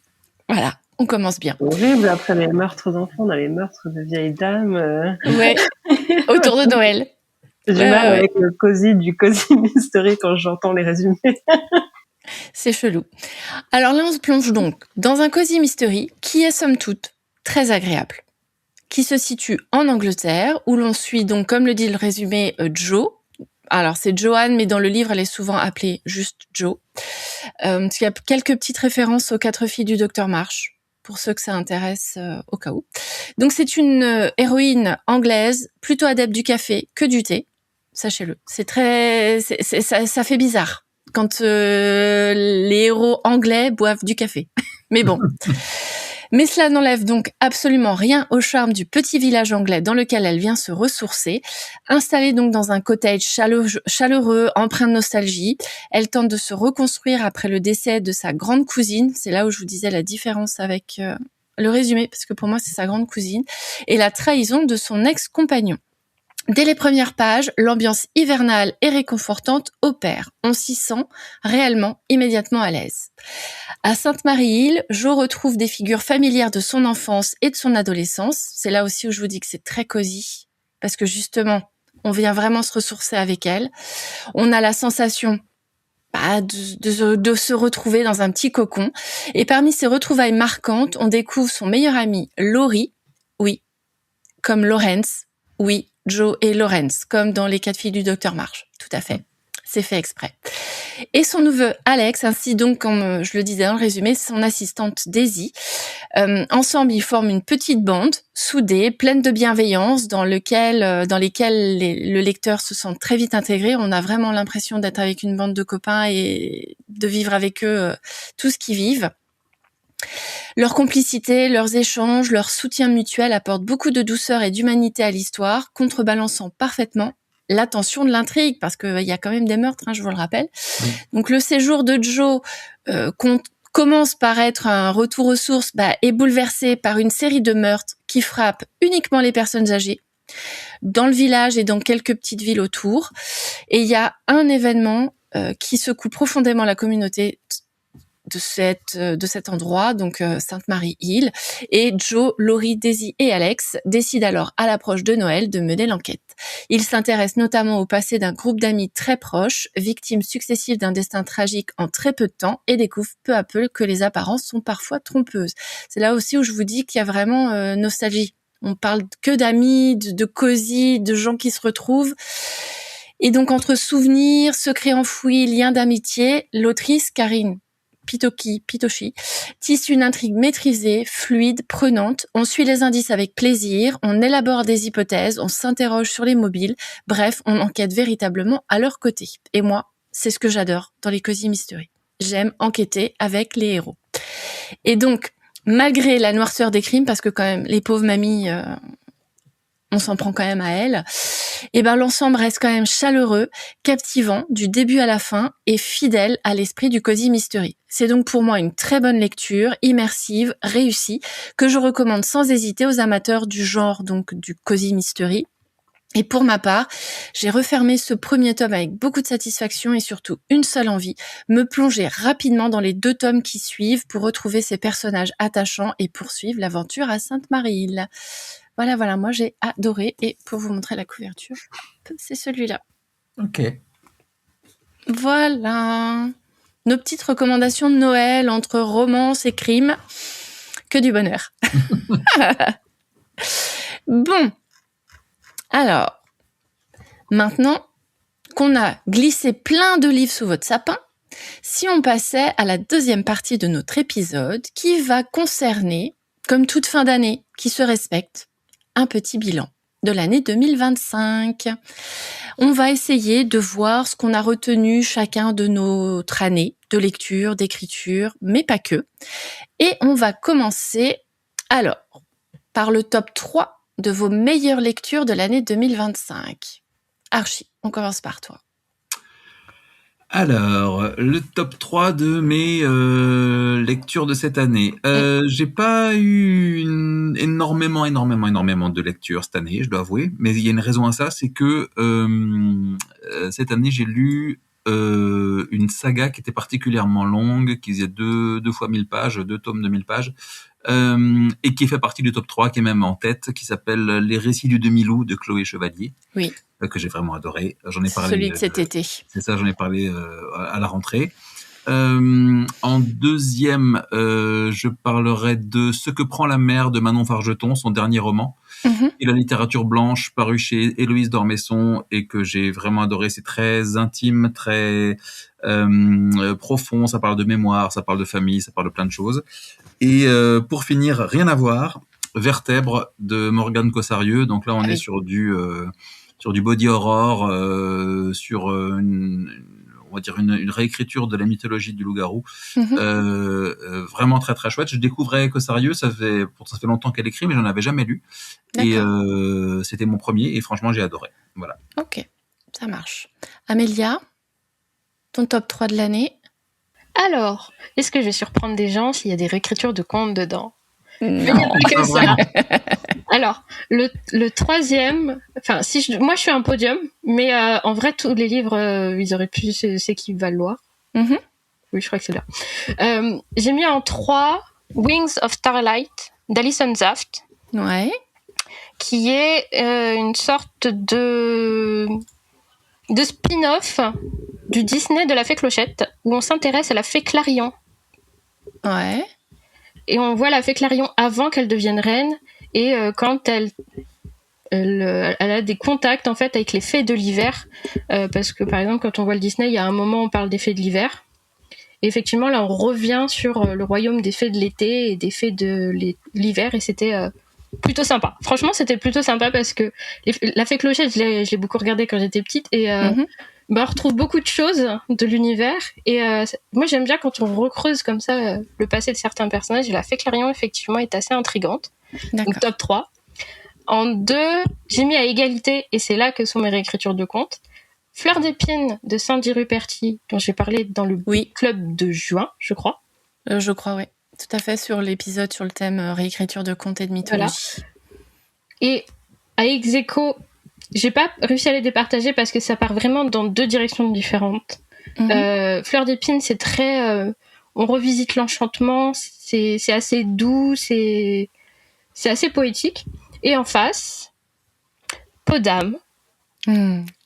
Voilà, on commence bien. Horrible, après les meurtres d'enfants, on a les meurtres de vieilles dames. Ouais, autour de Noël. J'ai du mal avec le cozy du cozy mystery quand j'entends les résumés. C'est chelou. Alors là, on se plonge donc dans un cozy mystery qui est somme toute très agréable, qui se situe en Angleterre, où l'on suit donc, comme le dit le résumé, Jo. Alors c'est Joanne, mais dans le livre, elle est souvent appelée juste Jo. Parce qu'il y a quelques petites références aux 4 filles du Docteur Marsh, pour ceux que ça intéresse au cas où. Donc c'est une héroïne anglaise, plutôt adepte du café que du thé, sachez-le. Ça fait bizarre quand les héros anglais boivent du café. Mais bon. Mais cela n'enlève donc absolument rien au charme du petit village anglais dans lequel elle vient se ressourcer. Installée donc dans un cottage chaleureux, empreint de nostalgie, elle tente de se reconstruire après le décès de sa grande cousine. C'est là où je vous disais la différence avec le résumé, parce que pour moi c'est sa grande cousine, et la trahison de son ex-compagnon. Dès les premières pages, l'ambiance hivernale et réconfortante opère. On s'y sent réellement, immédiatement à l'aise. À Sainte-Marie-Île, Jo retrouve des figures familières de son enfance et de son adolescence. C'est là aussi où je vous dis que c'est très cosy, parce que justement, on vient vraiment se ressourcer avec elle. On a la sensation de se retrouver dans un petit cocon. Et parmi ces retrouvailles marquantes, on découvre son meilleur ami, Laurie. Oui, comme Lawrence. Oui, Jo et Lawrence, comme dans Les 4 filles du Docteur March. Tout à fait. C'est fait exprès. Et son neveu Alex, ainsi donc, comme je le disais dans le résumé, son assistante Daisy. Ensemble, ils forment une petite bande, soudée, pleine de bienveillance, dans lesquelles le lecteur se sent très vite intégré. On a vraiment l'impression d'être avec une bande de copains et de vivre avec eux tout ce qu'ils vivent. Leur complicité, leurs échanges, leur soutien mutuel apportent beaucoup de douceur et d'humanité à l'histoire, contrebalançant parfaitement la tension de l'intrigue, parce qu'il y a quand même des meurtres, je vous le rappelle. Oui. Donc le séjour de Jo commence par être un retour aux sources, est bouleversé par une série de meurtres qui frappent uniquement les personnes âgées, dans le village et dans quelques petites villes autour. Et il y a un événement qui secoue profondément la communauté de cet endroit, donc Sainte-Marie-Île, et Jo, Laurie, Daisy et Alex décident alors à l'approche de Noël de mener l'enquête. Ils s'intéressent notamment au passé d'un groupe d'amis très proches, victimes successives d'un destin tragique en très peu de temps, et découvrent peu à peu que les apparences sont parfois trompeuses. C'est là aussi où je vous dis qu'il y a vraiment nostalgie. On parle que d'amis, de cosy, de gens qui se retrouvent. Et donc entre souvenirs, secrets enfouis, liens d'amitié, l'autrice Karine Pitochi tisse une intrigue maîtrisée, fluide, prenante. On suit les indices avec plaisir, on élabore des hypothèses, on s'interroge sur les mobiles. Bref, on enquête véritablement à leur côté. Et moi, c'est ce que j'adore dans les Cozy Mystery. J'aime enquêter avec les héros. Et donc, malgré la noirceur des crimes, parce que quand même, les pauvres mamies, on s'en prend quand même à elles, et l'ensemble reste quand même chaleureux, captivant du début à la fin et fidèle à l'esprit du Cozy Mystery. C'est donc pour moi une très bonne lecture, immersive, réussie, que je recommande sans hésiter aux amateurs du genre, donc du Cozy Mystery. Et pour ma part, j'ai refermé ce premier tome avec beaucoup de satisfaction et surtout une seule envie, me plonger rapidement dans les 2 tomes qui suivent pour retrouver ces personnages attachants et poursuivre l'aventure à Sainte-Marie-Île. Voilà, moi j'ai adoré, et pour vous montrer la couverture, c'est celui-là. Ok. Voilà. Nos petites recommandations de Noël entre romance et crime. Que du bonheur. Bon. Alors, maintenant qu'on a glissé plein de livres sous votre sapin, si on passait à la deuxième partie de notre épisode qui va concerner, comme toute fin d'année qui se respecte, un petit bilan de l'année 2025. On va essayer de voir ce qu'on a retenu chacun de notre année de lecture, d'écriture, mais pas que. Et on va commencer alors par le top 3 de vos meilleures lectures de l'année 2025. Archie, on commence par toi. Alors, le top 3 de mes lectures de cette année. J'ai pas eu énormément de lectures cette année, je dois avouer. Mais il y a une raison à ça, c'est que cette année, j'ai lu une saga qui était particulièrement longue, qui faisait 2 fois 1000 pages, 2 tomes de 1000 pages, et qui fait partie du top 3, qui est même en tête, qui s'appelle Les récits du demi-loup de Chloé Chevalier. Oui. Que j'ai vraiment adoré. J'en ai parlé. Celui de cet été. C'est ça, j'en ai parlé à la rentrée. En deuxième, je parlerai de Ce que prend la mer de Manon Fargeton, son dernier roman, et la littérature blanche paru chez Héloïse d'Ormesson, et que j'ai vraiment adoré. C'est très intime, très profond. Ça parle de mémoire, ça parle de famille, ça parle de plein de choses. Et pour finir, rien à voir, Vertèbre de Morgane Cossarieux. Donc là, on est sur du body horror, sur on va dire une réécriture de la mythologie du loup-garou. Vraiment très très chouette. Je découvrais Cossarieux, ça fait longtemps qu'elle écrit, mais j'en avais jamais lu. D'accord. Et c'était mon premier, et franchement j'ai adoré. Voilà. Ok, ça marche. Amélia, ton top 3 de l'année? Alors, est-ce que je vais surprendre des gens s'il y a des réécritures de contes dedans? Non, que ça. Alors, le troisième, enfin, moi je suis un podium, mais en vrai, tous les livres, ils auraient pu s'équivaloir. Mhm. Oui, je crois que c'est là. J'ai mis en 3 Wings of Starlight d'Alison Saft, Ouais. qui est une sorte de spin-off du Disney de la Fée Clochette, où on s'intéresse à la Fée Clarion. Ouais. Et on voit la Fée Clarion avant qu'elle devienne reine, et quand elle a des contacts en fait avec les fées de l'hiver, parce que par exemple quand on voit le Disney, il y a un moment où on parle des fées de l'hiver. Et effectivement, là, on revient sur le royaume des fées de l'été et des fées de l'hiver, et c'était plutôt sympa. Franchement, c'était plutôt sympa parce que la Fée Clochette, je l'ai beaucoup regardée quand j'étais petite, et on retrouve beaucoup de choses de l'univers. Et moi, j'aime bien quand on recreuse comme ça le passé de certains personnages. Et la Fée Clarion, effectivement, est assez intrigante. D'accord. Donc, top 3. En 2, j'ai mis à égalité, et c'est là que sont mes réécritures de contes, Fleur d'épine de Sandy Ruperti, dont j'ai parlé dans le club de juin, je crois. Je crois, oui. Tout à fait, sur l'épisode sur le thème réécriture de contes et de mythologie. Voilà. Et à ex-aequo, j'ai pas réussi à les départager parce que ça part vraiment dans 2 directions différentes. Fleur d'épine, c'est très... on revisite l'enchantement, c'est assez doux, c'est assez poétique. Et en face, Peau d'âme.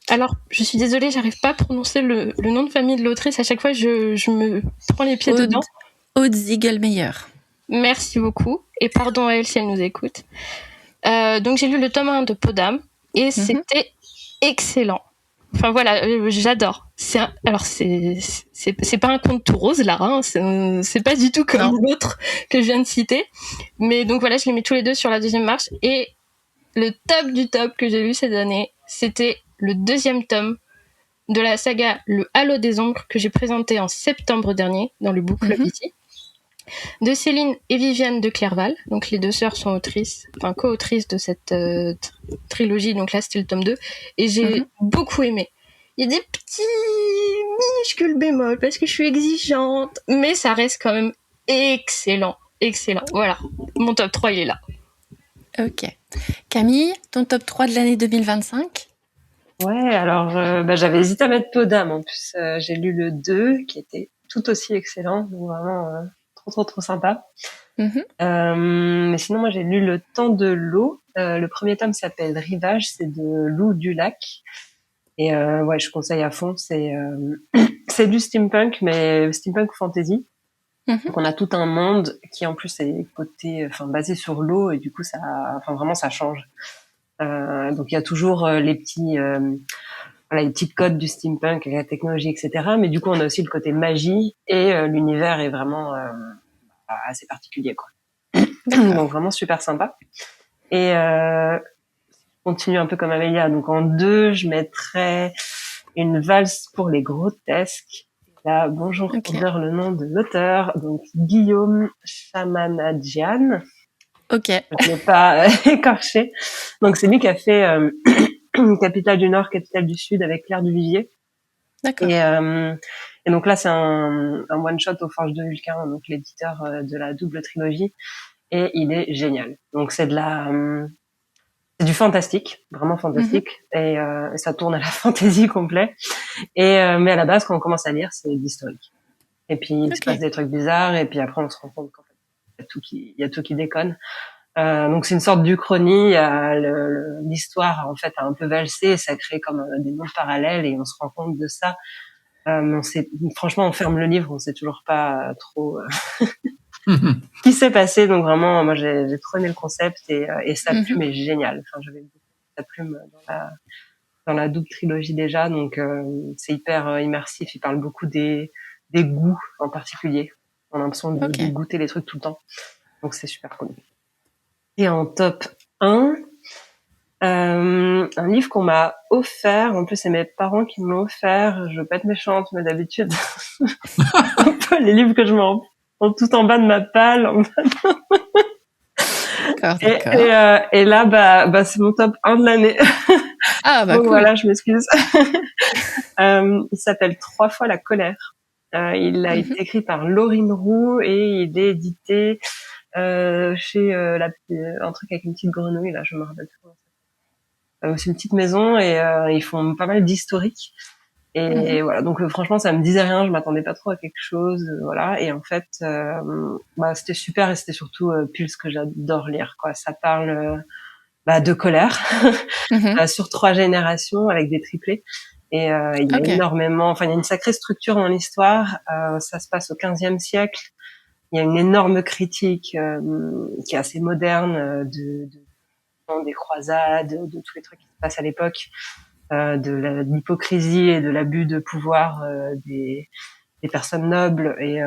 Alors, je suis désolée, j'arrive pas à prononcer le nom de famille de l'autrice. À chaque fois, je me prends les pieds dedans. Aude Ziegelmeyer. Merci beaucoup. Et pardon à elle si elle nous écoute. Donc, j'ai lu le tome 1 de Peau d'âme. Et c'était excellent. Enfin, voilà, j'adore. Alors, c'est pas un conte tout rose, là. Hein, c'est pas du tout comme l'autre que je viens de citer. Mais donc, voilà, je les mets tous les deux sur la deuxième marche. Et le top du top que j'ai lu cette année, c'était le 2e tome de la saga Le Halo des Ombres que j'ai présenté en septembre dernier dans le book club ici, de Céline et Viviane de Clerval. Donc les 2 sœurs sont co-autrices de cette trilogie. Donc là c'était le tome 2 et j'ai beaucoup aimé. Il y a des petits minuscules bémols parce que je suis exigeante, mais ça reste quand même excellent. Voilà, mon top 3 il est là. Ok. Camille, ton top 3 de l'année 2025? Ouais, alors j'avais hésité à mettre Peau d'âme. En plus, j'ai lu le 2 qui était tout aussi excellent, donc vraiment trop sympa. Mais sinon, moi j'ai lu Le Temps de l'eau. Le premier tome s'appelle Rivage, c'est de Lou Dulac. Et je conseille à fond. C'est du steampunk, mais steampunk fantasy. Donc on a tout un monde qui en plus est basé sur l'eau, et du coup vraiment ça change. Donc il y a toujours les petits codes du steampunk, la technologie, etc. Mais du coup on a aussi le côté magie, et l'univers est vraiment assez particulier, quoi. Donc vraiment super sympa. Et continue un peu comme Amélia. Donc en 2, je mettrais Une valse pour les grotesques. Là, bonjour pour dire le nom de l'auteur. Donc Guillaume Chamanadjian. Ok. Je l'ai pas écorché. Donc c'est lui qui a fait Capitale du Nord, Capitale du Sud avec Claire Duvivier. D'accord. Et donc là c'est un one shot aux Forges de Vulcain, donc l'éditeur de la double trilogie, et il est génial. Donc c'est du fantastique, vraiment fantastique, et ça tourne à la fantaisie complet. Et mais à la base, quand on commence à lire, c'est l'historique. Et puis il se passe des trucs bizarres, et puis après on se rend compte qu'en fait il y a tout qui déconne. Donc c'est une sorte d'uchronie. L'histoire en fait a un peu valsé, et ça crée comme des mondes parallèles, et on se rend compte de ça. Franchement, on ferme le livre, on sait toujours pas trop qui s'est passé. Donc vraiment, moi j'ai trop aimé le concept, et sa plume est géniale. Enfin, j'avais beaucoup sa plume dans la double trilogie déjà, donc c'est hyper immersif. Il parle beaucoup des goûts en particulier. On a l'impression de goûter les trucs tout le temps, donc c'est super cool. Et en top 1, un livre qu'on m'a offert. En plus, c'est mes parents qui me l'ont offert. Je veux pas être méchante, mais d'habitude, un peu les livres que je mets tout en bas de ma palle. D'accord. Et là, c'est mon top 1 de l'année. Ah, bah, donc cool. voilà, je m'excuse. Il s'appelle 3 fois la colère. Il a été écrit par Laurine Roux, et il est édité chez un truc avec une petite grenouille, là, je me rappelle plus comment ça s'appelle. C'est une petite maison et ils font pas mal d'historique. Et voilà, donc franchement, ça me disait rien, je m'attendais pas trop à quelque chose, voilà. Et en fait, c'était super et c'était surtout pile ce que j'adore lire, quoi. Ça parle de colère sur 3 générations avec des triplés. Et il y a énormément, enfin il y a une sacrée structure dans l'histoire. Ça se passe au XVe siècle. Il y a une énorme critique qui est assez moderne des croisades, de tous les trucs qui se passent à l'époque. De l'hypocrisie et de l'abus de pouvoir des personnes nobles et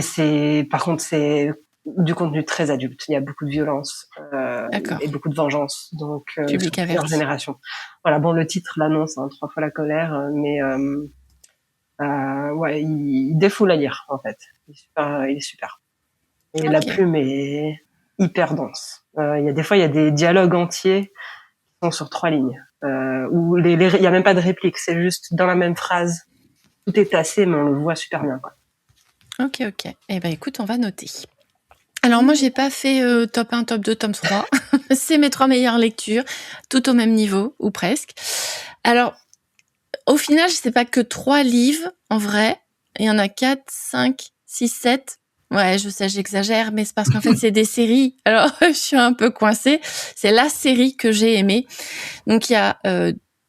c'est par contre c'est du contenu très adulte, il y a beaucoup de violence et beaucoup de vengeance, donc sur plusieurs générations. Voilà, bon, le titre l'annonce, 3 fois la colère, mais ouais, il défoule à lire en fait, il est super et la plume est hyper dense. Il y a des fois il y a des dialogues entiers qui sont sur 3 lignes. Où il y a même pas de réplique, c'est juste dans la même phrase, tout est tassé, mais on le voit super bien, quoi. Ok. Eh ben, écoute, on va noter. Alors, moi, j'ai pas fait top 1, top 2, top 3. C'est mes 3 meilleures lectures, tout au même niveau, ou presque. Alors, au final, c'est pas que 3 livres, en vrai. Il y en a 4, 5, 6, 7. Ouais, je sais, j'exagère, mais c'est parce qu'en fait, c'est des séries. Alors, je suis un peu coincée. C'est la série que j'ai aimée. Donc, il y a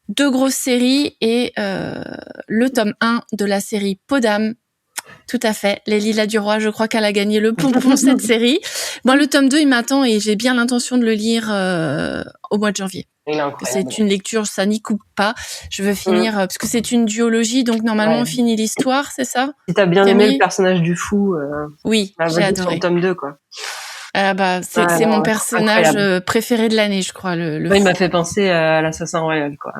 2 grosses séries et le tome 1 de la série Podam. Tout à fait. Les Lilas du Roi, je crois qu'elle a gagné le pompon, cette série. Moi, le tome 2, il m'attend et j'ai bien l'intention de le lire au mois de janvier. C'est une lecture, ça n'y coupe pas. Je veux finir, parce que c'est une duologie, donc normalement, on finit l'histoire, c'est ça? Si t'as bien aimé le personnage du fou, oui, j'ai adoré. Sur le tome 2, quoi. C'est mon personnage préféré de l'année, je crois. Il m'a fait penser à l'Assassin Royal, quoi.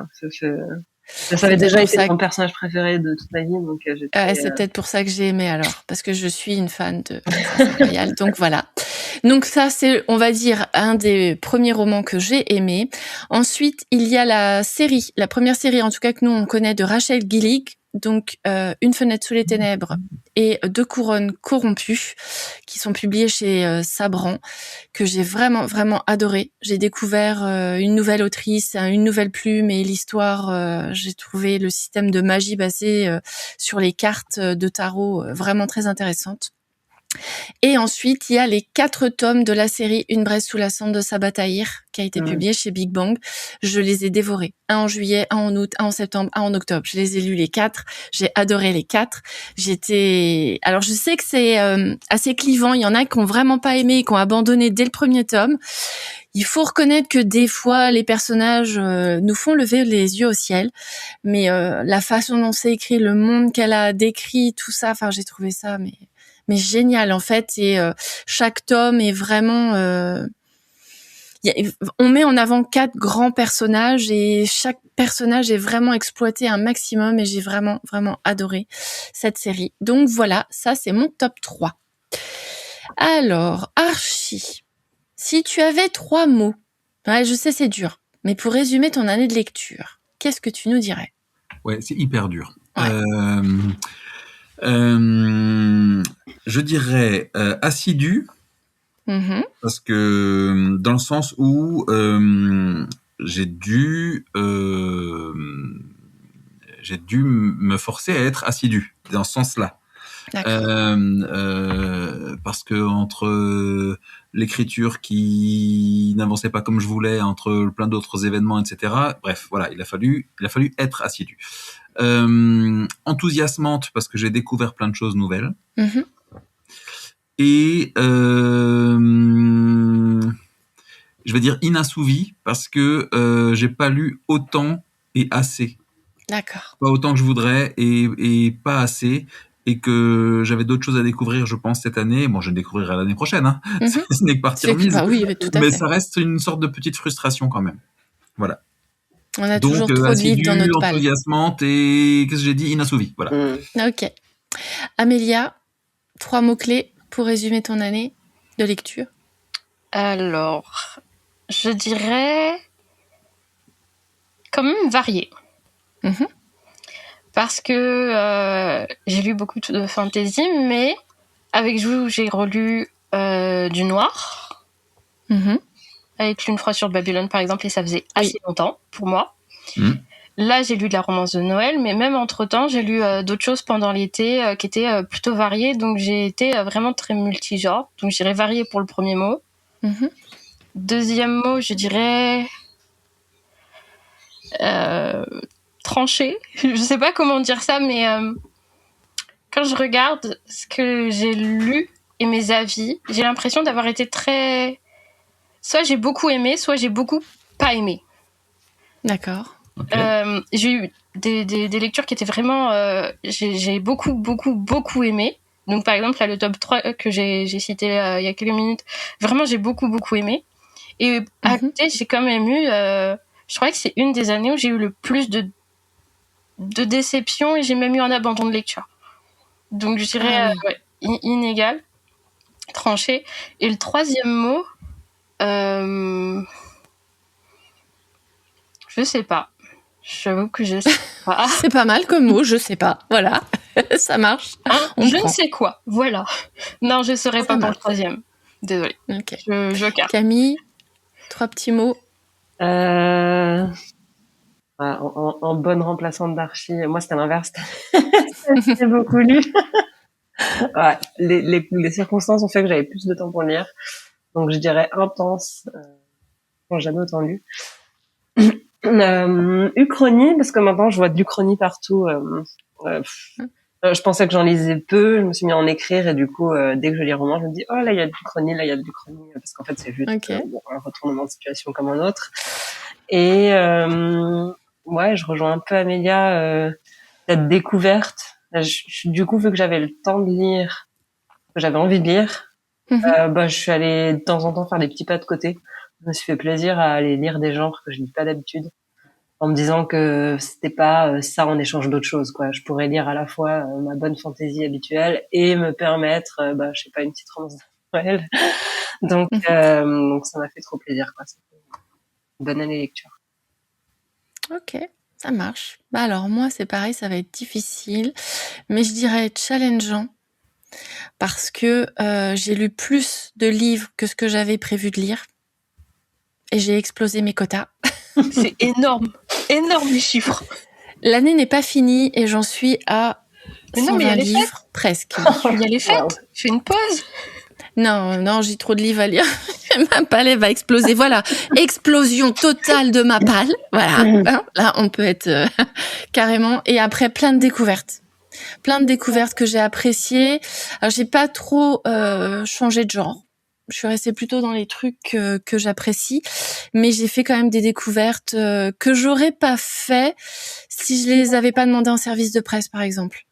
Ça avait déjà été mon personnage préféré de toute ma vie, donc c'est peut-être pour ça que j'ai aimé alors, parce que je suis une fan de l'Assassin Royal. Donc voilà. Donc ça, c'est, on va dire, un des premiers romans que j'ai aimé. Ensuite, il y a la première série, en tout cas que nous on connaît, de Rachel Gillig. Donc, Une fenêtre sous les ténèbres et 2 couronnes corrompues, qui sont publiées chez Sabran, que j'ai vraiment, vraiment adoré. J'ai découvert une nouvelle autrice, une nouvelle plume et l'histoire, j'ai trouvé le système de magie basé sur les cartes de tarot vraiment très intéressante. Et ensuite, il y a les 4 tomes de la série Une braise sous la cendre de Sabaa Tahir, qui a été publié chez Big Bang. Je les ai dévorés. Un en juillet, un en août, un en septembre, un en octobre. Je les ai lus les 4. J'ai adoré les 4. Alors, je sais que c'est assez clivant. Il y en a qui ont vraiment pas aimé et qui ont abandonné dès le premier tome. Il faut reconnaître que des fois, les personnages nous font lever les yeux au ciel. Mais la façon dont c'est écrit, le monde qu'elle a décrit, tout ça, enfin, j'ai trouvé ça, mais génial en fait, et chaque tome est vraiment on met en avant 4 grands personnages et chaque personnage est vraiment exploité un maximum et j'ai vraiment vraiment adoré cette série. Donc voilà, ça c'est mon top 3. Alors, Archie, si tu avais 3 mots, ouais, je sais c'est dur, mais pour résumer ton année de lecture, qu'est-ce que tu nous dirais? Ouais, c'est hyper dur. Ouais. Je dirais assidu, parce que dans le sens où j'ai dû me forcer à être assidu dans ce sens-là. Parce que entre l'écriture qui n'avançait pas comme je voulais, entre plein d'autres événements, etc. Bref, voilà, il a fallu être assidu. Enthousiasmante parce que j'ai découvert plein de choses nouvelles. Et je vais dire inassouvi parce que j'ai pas lu autant et assez. D'accord. Pas autant que je voudrais et pas assez. Et que j'avais d'autres choses à découvrir, je pense, cette année. Bon, je découvrirai l'année prochaine, hein. Ce n'est que partie remise. Bah oui, tout à mais fait. Ça reste une sorte de petite frustration quand même. Voilà. On a toujours trop de vide dans notre palle. Enthousiasmante et, qu'est-ce que j'ai dit? Inassouvi. Voilà. Ok. Amélia, 3 mots-clés pour résumer ton année de lecture. Alors, je dirais quand même varié. Parce que j'ai lu beaucoup de fantasy, mais avec vous, j'ai relu du noir, avec L'Une fois sur Babylone par exemple, et ça faisait assez longtemps pour moi. Là, j'ai lu de la romance de Noël, mais même entre-temps, j'ai lu d'autres choses pendant l'été qui étaient plutôt variées, donc j'ai été vraiment très multigenre. Donc j'irais varier pour le premier mot. Deuxième mot, je dirais tranché. Je sais pas comment dire ça, mais quand je regarde ce que j'ai lu et mes avis, j'ai l'impression d'avoir été très... Soit j'ai beaucoup aimé, soit j'ai beaucoup pas aimé. D'accord. Ok. J'ai eu des lectures qui étaient vraiment... j'ai beaucoup aimé. Donc par exemple, là, le top 3 que j'ai cité il y a quelques minutes, vraiment j'ai beaucoup aimé. Et à côté, j'ai quand même eu... je crois que c'est une des années où j'ai eu le plus de déception et j'ai même eu un abandon de lecture. Donc je dirais inégal, tranché. Et le troisième mot, je sais pas. J'avoue que je sais pas. C'est pas mal comme mot, je sais pas. Voilà, ça marche. Je ne sais quoi, voilà. Non, je serai pas pour le troisième. Désolée. Ok. Joker. Camille, 3 petits mots. En bonne remplaçante d'Archie, moi c'était l'inverse. J'ai beaucoup lu. Ouais, les circonstances ont fait que j'avais plus de temps pour lire. Donc je dirais intense. J'ai jamais autant lu. Uchronie, parce que maintenant je vois de l'Uchronie partout. Je pensais que j'en lisais peu, je me suis mis à en écrire et du coup, dès que je lis un roman, je me dis oh là il y a de l'Uchronie, là il y a de l'Uchronie, parce qu'en fait c'est juste un retournement de situation comme un autre. Et ouais, je rejoins un peu Amélia, cette découverte. Du coup, vu que j'avais le temps de lire, que j'avais envie de lire, je suis allée de temps en temps faire des petits pas de côté. Je me suis fait plaisir à aller lire des genres que je lis pas d'habitude, en me disant que c'était pas ça en échange d'autres choses, quoi. Je pourrais lire à la fois ma bonne fantaisie habituelle et me permettre, je sais pas, une petite romance de Noël. Donc ça m'a fait trop plaisir, quoi. Bonne année lecture. Ok, ça marche. Bah alors moi c'est pareil, ça va être difficile, mais je dirais challengeant parce que j'ai lu plus de livres que ce que j'avais prévu de lire et j'ai explosé mes quotas. C'est énorme les chiffres. L'année n'est pas finie et j'en suis à 120 livres presque. Il y a les fêtes, fais une pause. Non, j'ai trop de livres à lire. Ma palle va exploser. Voilà, explosion totale de ma palle. Voilà, là on peut être carrément. Et après plein de découvertes que j'ai appréciées. Alors j'ai pas trop changé de genre. Je suis restée plutôt dans les trucs que j'apprécie, mais j'ai fait quand même des découvertes que j'aurais pas fait si je les avais pas demandé en service de presse, par exemple.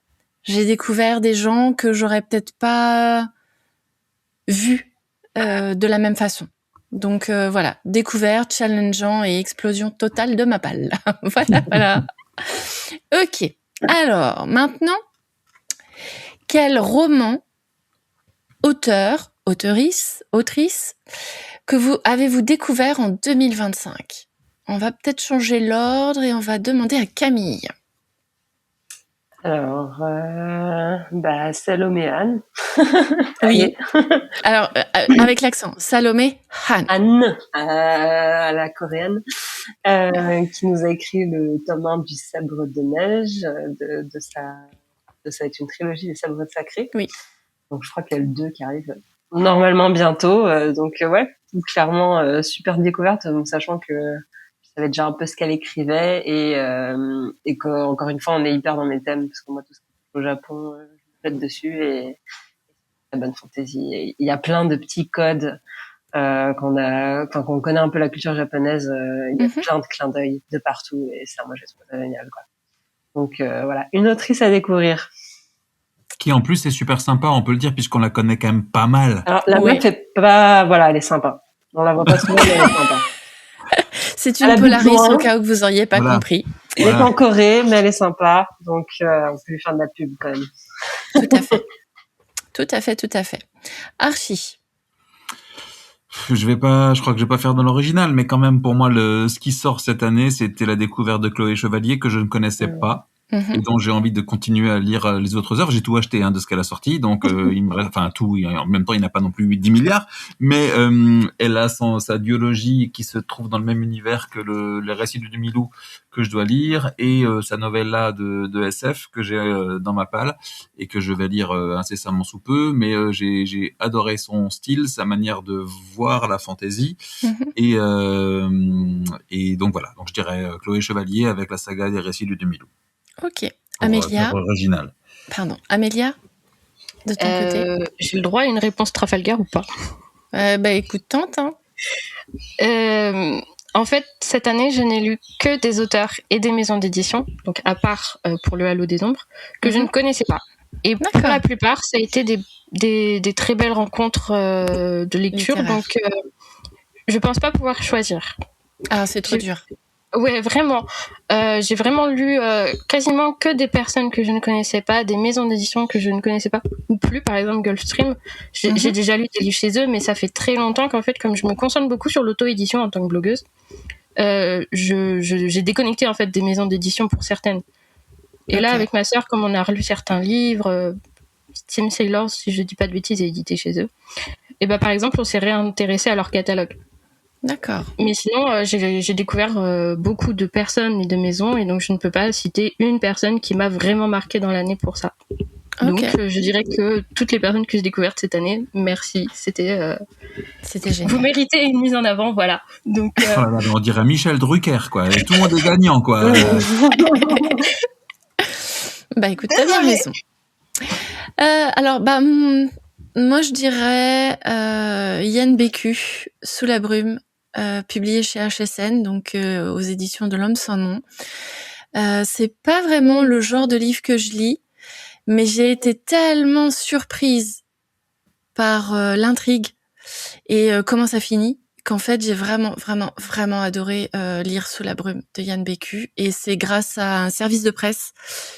J'ai découvert des gens que j'aurais peut-être pas vu de la même façon. Donc voilà, découverte, challengeant et explosion totale de ma palle. voilà. Ok. Alors, maintenant, quel roman, autrice, que avez-vous découvert en 2025 ? On va peut-être changer l'ordre et on va demander à Camille. Alors, Salomé Anne. Oui. Alors, avec l'accent, Salomé Anne, à la coréenne, qui nous a écrit le tome 1 du Sabre de neige, ça va être une trilogie des Sabres sacrés. Oui. Donc, je crois qu'il y a le 2 qui arrive normalement bientôt. Donc, ouais, clairement, super découverte, sachant que je savais déjà un peu ce qu'elle écrivait et qu'encore une fois, on est hyper dans mes thèmes, parce que moi, tout ce qui est au Japon, je me jette dessus et la bonne fantaisie. Il y a plein de petits codes qu'on connaît un peu la culture japonaise. Il y a plein de clins d'œil de partout et ça, moi, j'ai trouvé ça génial, quoi. Donc voilà, une autrice à découvrir. Qui en plus est super sympa, on peut le dire, puisqu'on la connaît quand même pas mal. Alors la meuf est pas, voilà, elle est sympa. On la voit pas souvent, mais elle est sympa. C'est une Polaris au cas où vous auriez pas compris. Elle est en Corée, mais elle est sympa, donc on peut lui faire de la pub quand même. Tout à fait. Archie. Je crois que je vais pas faire dans l'original, mais quand même pour moi ce qui sort cette année, c'était la découverte de Chloé Chevalier que je ne connaissais pas. et dont j'ai envie de continuer à lire les autres œuvres. J'ai tout acheté de ce qu'elle a sorti, donc il me reste, enfin tout. En même temps, il n'a pas non plus 10 milliards, mais elle a sa duologie qui se trouve dans le même univers que les récits du Milou que je dois lire, et sa novella de SF que j'ai dans ma palle et que je vais lire incessamment sous peu. Mais j'ai adoré son style, sa manière de voir la fantaisie, et donc voilà. Donc je dirais Chloé Chevalier avec la saga des récits du Milou. Ok. Amélia. Original. Pardon. Amélia, de ton côté. J'ai le droit à une réponse Trafalgar ou pas? Écoute, tente. En fait, cette année, je n'ai lu que des auteurs et des maisons d'édition, donc à part pour le Halo des Ombres, que je ne connaissais pas. Et pour la plupart, ça a été des très belles rencontres de lecture, donc je pense pas pouvoir choisir. Ah, c'est trop dur. Ouais, vraiment. J'ai vraiment lu quasiment que des personnes que je ne connaissais pas, des maisons d'édition que je ne connaissais pas, ou plus, par exemple Gulfstream. J'ai déjà lu des livres chez eux, mais ça fait très longtemps qu'en fait, comme je me concentre beaucoup sur l'auto-édition en tant que blogueuse, j'ai déconnecté en fait des maisons d'édition pour certaines. Et là, avec ma sœur, comme on a relu certains livres, Team Sailors, si je dis pas de bêtises, est édité chez eux. Et par exemple, on s'est réintéressé à leur catalogue. D'accord. Mais sinon, j'ai découvert beaucoup de personnes et de maisons, et donc je ne peux pas citer une personne qui m'a vraiment marquée dans l'année pour ça. Donc je dirais que toutes les personnes que j'ai découvertes cette année, merci, c'était génial. Vous méritez une mise en avant, voilà. Donc on dirait Michel Drucker, quoi. Tout le monde est gagnant, quoi. Écoute, t'as bien raison. Alors, moi je dirais Yann Bécu, Sous la brume, publié chez HSN, donc aux éditions de l'Homme sans nom. C'est pas vraiment le genre de livre que je lis, mais j'ai été tellement surprise par l'intrigue et comment ça finit qu'en fait j'ai vraiment adoré lire Sous la brume de Yann Bécu, et c'est grâce à un service de presse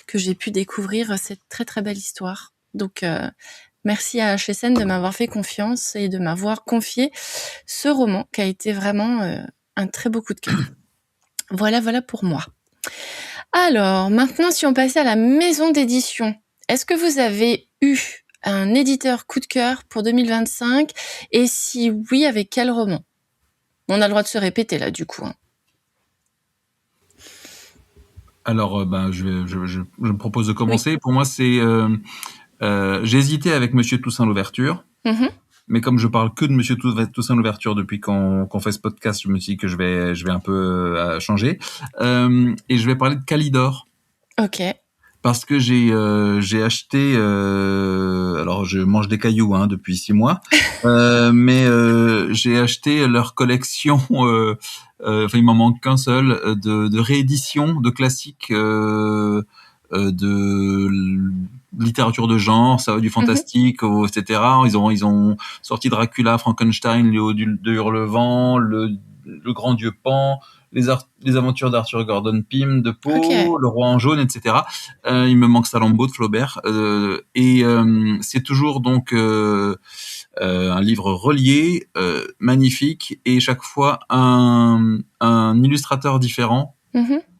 que j'ai pu découvrir cette très très belle histoire. Donc merci à HSN de m'avoir fait confiance et de m'avoir confié ce roman qui a été vraiment un très beau coup de cœur. Voilà pour moi. Alors, maintenant, si on passait à la maison d'édition, est-ce que vous avez eu un éditeur coup de cœur pour 2025? Et si oui, avec quel roman? On a le droit de se répéter là, du coup. Alors, je me propose de commencer. Oui. Pour moi, c'est... j'ai hésité avec Monsieur Toussaint Louverture, mais comme je parle que de Monsieur Toussaint Louverture depuis qu'on fait ce podcast, je me suis dit que je vais un peu changer, et je vais parler de Calidor. Ok. Parce que j'ai acheté, alors je mange des cailloux depuis 6 mois, mais j'ai acheté leur collection. Il m'en manque qu'un seul de réédition de classiques. De littérature de genre, ça va du fantastique, etc. Ils ont sorti Dracula, Frankenstein, Léo de Hurlevent, le grand dieu Pan, les aventures d'Arthur Gordon Pym de Poe, le roi en jaune, etc. Il me manque Salammbô de Flaubert, et c'est toujours donc un livre relié, magnifique, et chaque fois un illustrateur différent.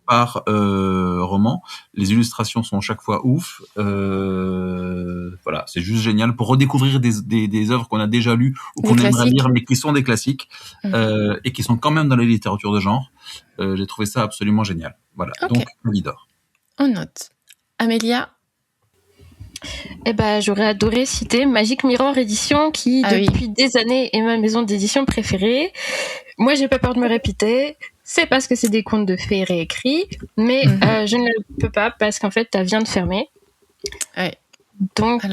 Par roman. Les illustrations sont chaque fois ouf. Voilà, c'est juste génial pour redécouvrir des œuvres qu'on a déjà lues ou qu'on aimerait lire, mais qui sont des classiques, et qui sont quand même dans la littérature de genre. J'ai trouvé ça absolument génial. Voilà, donc Calidor. On note. Amélia? J'aurais adoré citer Magic Mirror Édition, qui depuis des années est ma maison d'édition préférée. Moi, j'ai pas peur de me répéter. C'est parce que c'est des contes de fées réécrits, mais je ne le peux pas parce qu'en fait, elle vient de fermer. Ouais. Donc,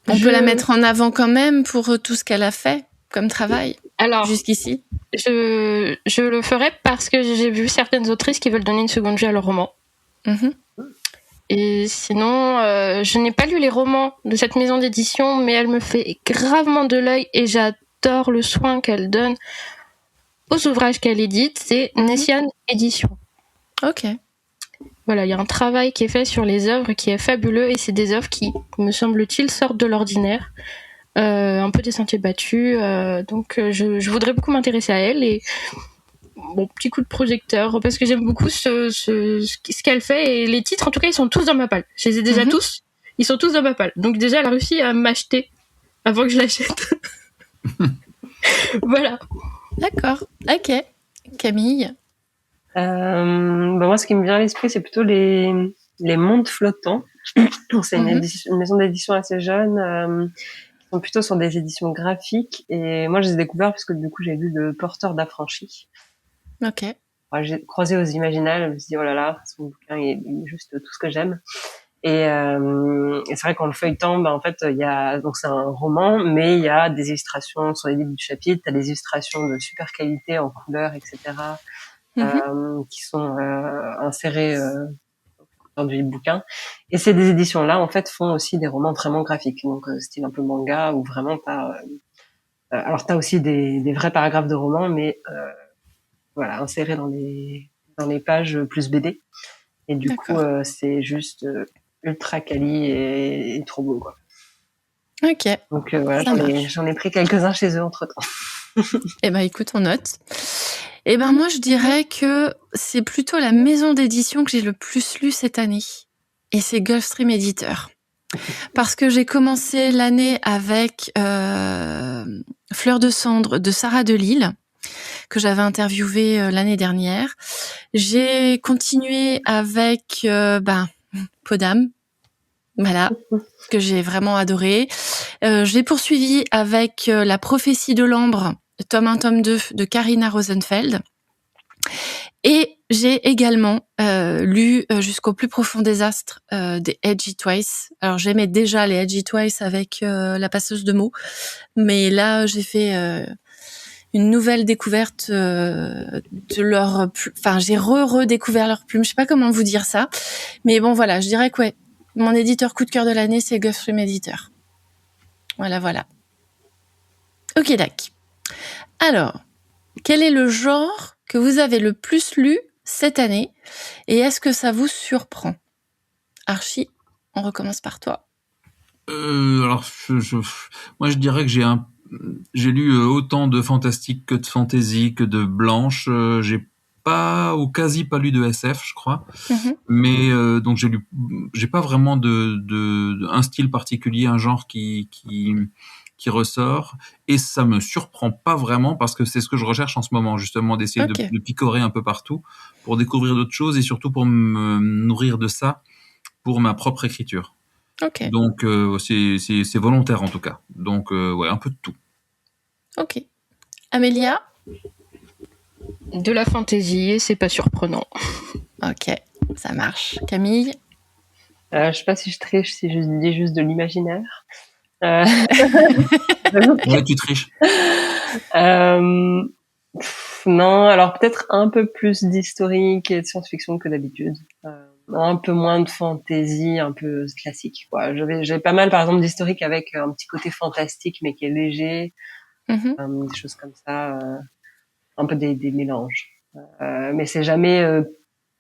on peut la mettre en avant quand même pour tout ce qu'elle a fait comme travail. Alors, jusqu'ici. Je le ferai parce que j'ai vu certaines autrices qui veulent donner une seconde vie à leur roman. Et sinon, je n'ai pas lu les romans de cette maison d'édition, mais elle me fait gravement de l'œil et j'adore le soin qu'elle donne aux ouvrages qu'elle édite. C'est Nessian Édition. Ok. Voilà, il y a un travail qui est fait sur les œuvres qui est fabuleux, et c'est des œuvres qui, me semble-t-il, sortent de l'ordinaire, un peu des sentiers battus. Donc je voudrais beaucoup m'intéresser à elle, et bon petit coup de projecteur parce que j'aime beaucoup ce qu'elle fait et les titres en tout cas ils sont tous dans ma palle. Je les ai déjà tous, ils sont tous dans ma palle. Donc déjà elle a réussi à m'acheter avant que je l'achète. Voilà. D'accord. Ok. Camille. Moi, ce qui me vient à l'esprit, c'est plutôt les mondes flottants. C'est une maison d'édition assez jeune, qui sont plutôt sur des éditions graphiques. Et moi, je les ai découverts parce que du coup, j'ai lu Le Porteur d'Affranchi. Ok. J'ai croisé aux Imaginales, je me suis dit, oh là là, son bouquin est juste tout ce que j'aime. Et c'est vrai qu'en le feuilletant, en fait, donc c'est un roman, mais il y a des illustrations sur les débuts du chapitre, t'as des illustrations de super qualité en couleurs, etc., qui sont insérées dans du bouquin. Et ces des éditions-là, en fait, font aussi des romans vraiment graphiques, donc style un peu manga, où vraiment alors t'as aussi des vrais paragraphes de romans, mais voilà, insérés dans les pages plus BD. Et du coup, c'est juste ultra quali et trop beau, quoi. Ok. Donc voilà, j'en ai pris quelques-uns chez eux entre-temps. Eh ben écoute, on note. Eh ben moi je dirais que c'est plutôt la maison d'édition que j'ai le plus lu cette année. Et c'est Gulfstream Éditeur. Parce que j'ai commencé l'année avec Fleur de cendre de Sarah Delisle, que j'avais interviewée l'année dernière. J'ai continué avec Peau d'âme, voilà, que j'ai vraiment adoré. J'ai poursuivi avec La prophétie de l'ambre, tome 1, tome 2 de Karina Rosenfeld. Et j'ai également lu Jusqu'au plus profond des astres des Edgy Twice. Alors j'aimais déjà les Edgy Twice avec La passeuse de mots, mais là j'ai fait une nouvelle découverte de leur... Enfin, j'ai redécouvert leur plume. Je sais pas comment vous dire ça, mais bon voilà, je dirais que ouais, mon éditeur coup de cœur de l'année, c'est Gulfstream Éditeur. Voilà. Ok, d'accord. Alors, quel est le genre que vous avez le plus lu cette année et est-ce que ça vous surprend? Archie, on recommence par toi. Alors, moi je dirais que j'ai lu autant de fantastique que de fantasy que de blanche. J'ai pas ou quasi pas lu de SF, je crois. Mais donc j'ai pas vraiment de un style particulier, un genre qui ressort, et ça me surprend pas vraiment parce que c'est ce que je recherche en ce moment, justement, d'essayer de picorer un peu partout pour découvrir d'autres choses et surtout pour me nourrir de ça pour ma propre écriture. Donc c'est volontaire en tout cas. Donc ouais, un peu de tout. Ok. Amélia? De la fantaisie, et c'est pas surprenant. Ok, ça marche. Camille? Je sais pas si je triche, si je dis juste de l'imaginaire. Ouais, tu triches. Non, alors peut-être un peu plus d'historique et de science-fiction que d'habitude. Un peu moins de fantaisie, un peu classique, quoi. J'avais pas mal, par exemple, d'historique avec un petit côté fantastique, mais qui est léger. Des choses comme ça. Un peu des mélanges. Mais c'est jamais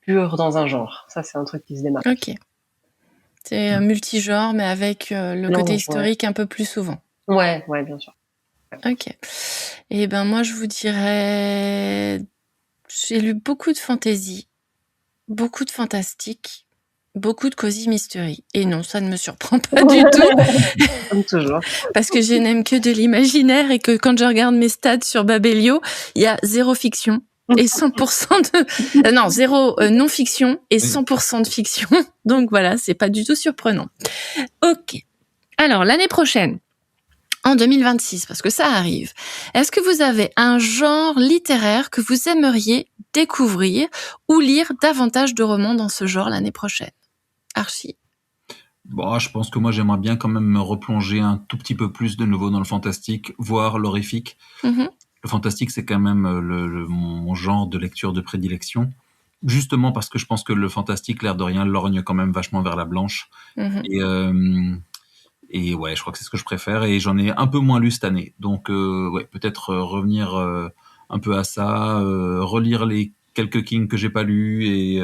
pur dans un genre. Ça, c'est un truc qui se démarque. Ok. C'est multigenre, mais avec le côté historique un peu plus souvent. Ouais, bien sûr. Ouais. Ok. Et ben moi, je vous dirais, j'ai lu beaucoup de fantasy, beaucoup de fantastique, beaucoup de cozy mystery. Et non, ça ne me surprend pas du tout. Comme toujours. Parce que je n'aime que de l'imaginaire et que quand je regarde mes stats sur Babelio, il y a 0 fiction et 100% de... non, 0 non-fiction et 100% de fiction. Donc voilà, c'est pas du tout surprenant. Ok. Alors, l'année prochaine, en 2026, parce que ça arrive, est-ce que vous avez un genre littéraire que vous aimeriez découvrir ou lire davantage de romans dans ce genre l'année prochaine? Archie? Bon, je pense que moi j'aimerais bien quand même me replonger un tout petit peu plus de nouveau dans le fantastique, voire l'horrifique. Le fantastique, c'est quand même mon genre de lecture de prédilection. Justement parce que je pense que le fantastique, l'air de rien, lorgne quand même vachement vers la blanche. Et ouais, je crois que c'est ce que je préfère. Et j'en ai un peu moins lu cette année. Donc ouais, peut-être revenir un peu à ça, relire les quelques King que j'ai pas lus et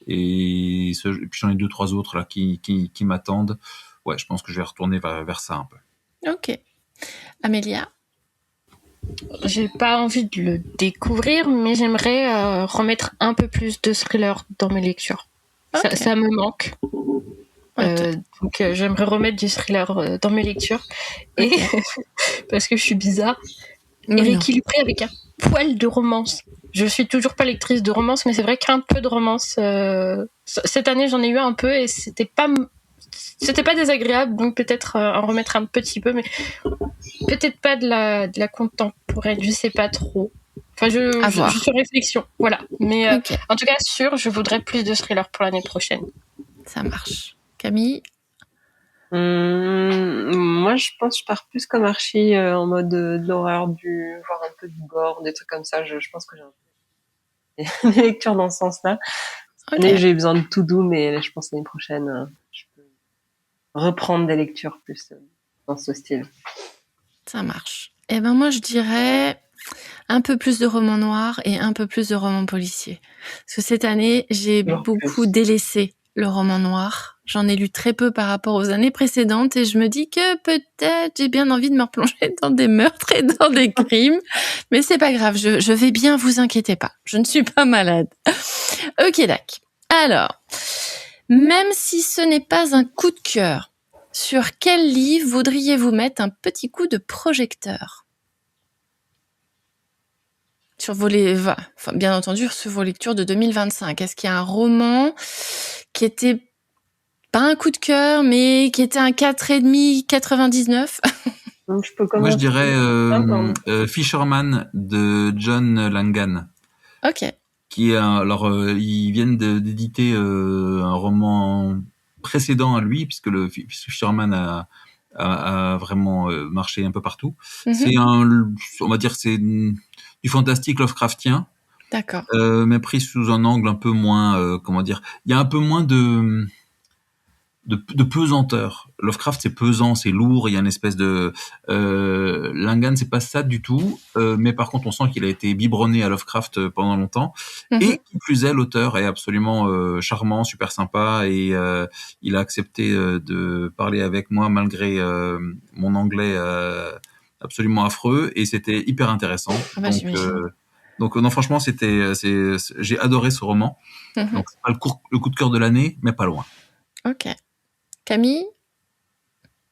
puis j'en ai 2-3 autres là qui m'attendent. Ouais, je pense que je vais retourner vers ça un peu. Ok. Amélia? J'ai pas envie de le découvrir, mais j'aimerais remettre un peu plus de thriller dans mes lectures. Ok. Ça me manque. Donc j'aimerais remettre du thriller dans mes lectures. Et parce que je suis bizarre. Et rééquilibrer avec un poil de romance. Je suis toujours pas lectrice de romance, mais c'est vrai qu'un peu de romance. Cette année, j'en ai eu un peu et c'était pas désagréable, donc peut-être en remettre un petit peu, mais peut-être pas de la contemporaine, je sais pas trop. Enfin, je suis en réflexion, voilà. Mais en tout cas, je voudrais plus de thrillers pour l'année prochaine. Ça marche. Camille? Moi, je pense que je pars plus comme Archie en mode d'horreur, voire un peu du gore, des trucs comme ça. Je pense que j'ai des lectures dans ce sens-là. Okay. J'ai besoin de tout doux, mais je pense l'année prochaine, je peux reprendre des lectures plus dans ce style. Ça marche. Eh ben moi, je dirais un peu plus de romans noirs et un peu plus de romans policiers. Parce que cette année, j'ai beaucoup délaissé le roman noir. J'en ai lu très peu par rapport aux années précédentes et je me dis que peut-être j'ai bien envie de me replonger dans des meurtres et dans des crimes. Mais c'est pas grave, je vais bien, vous inquiétez pas. Je ne suis pas malade. Ok, d'accord. Alors, même si ce n'est pas un coup de cœur, sur quel livre voudriez-vous mettre un petit coup de projecteur ? Sur bien entendu, sur vos lectures de 2025. Est-ce qu'il y a un roman qui était pas un coup de cœur, mais qui était un 4,5, 99 ? Donc, je peux commencer. Moi, je dirais Fisherman de John Langan. Ok. Ils viennent d'éditer un roman précédent à lui, puisque le Fisherman a vraiment marché un peu partout. C'est on va dire, c'est du fantastique Lovecraftien. D'accord. Mais pris sous un angle un peu moins, il y a un peu moins de pesanteur. Lovecraft, c'est pesant, c'est lourd, il y a une espèce de... Langan, c'est pas ça du tout, mais par contre, on sent qu'il a été biberonné à Lovecraft pendant longtemps. Et qui plus est, l'auteur est absolument charmant, super sympa, et il a accepté de parler avec moi malgré mon anglais absolument affreux, et c'était hyper intéressant. Donc non, franchement, j'ai adoré ce roman. Donc c'est pas le coup de cœur de l'année, mais pas loin. Ok. Camille ?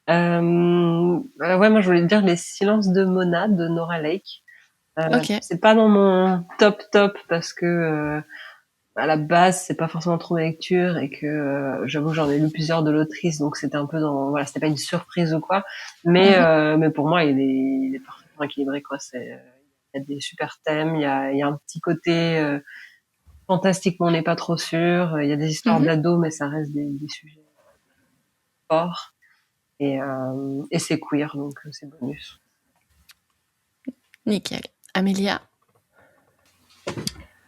Ouais, moi je voulais dire Les Silences de Mona de Nora Lake. C'est pas dans mon top parce que à la base c'est pas forcément trop ma lecture et que j'avoue j'en ai lu plusieurs de l'autrice, donc c'était un peu c'était pas une surprise ou quoi, mais pour moi il est parfaitement équilibré, quoi. Il y a des super thèmes, il y a un petit côté fantastique mais on n'est pas trop sûr, il y a des histoires d'ados mais ça reste des sujets forts. Et c'est queer, donc c'est bonus. Nickel. Amélia ?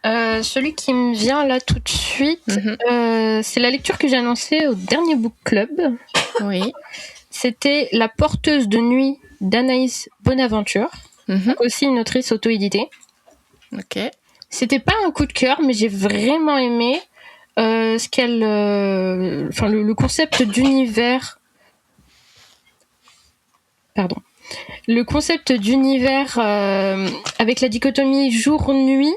Celui qui me vient là tout de suite, c'est la lecture que j'ai annoncée au dernier book club. Oui. C'était La porteuse de nuit d'Anaïs Bonaventure, aussi une autrice auto-éditée. Ok. C'était pas un coup de cœur, mais j'ai vraiment aimé le concept d'univers. Pardon. Le concept d'univers avec la dichotomie jour-nuit,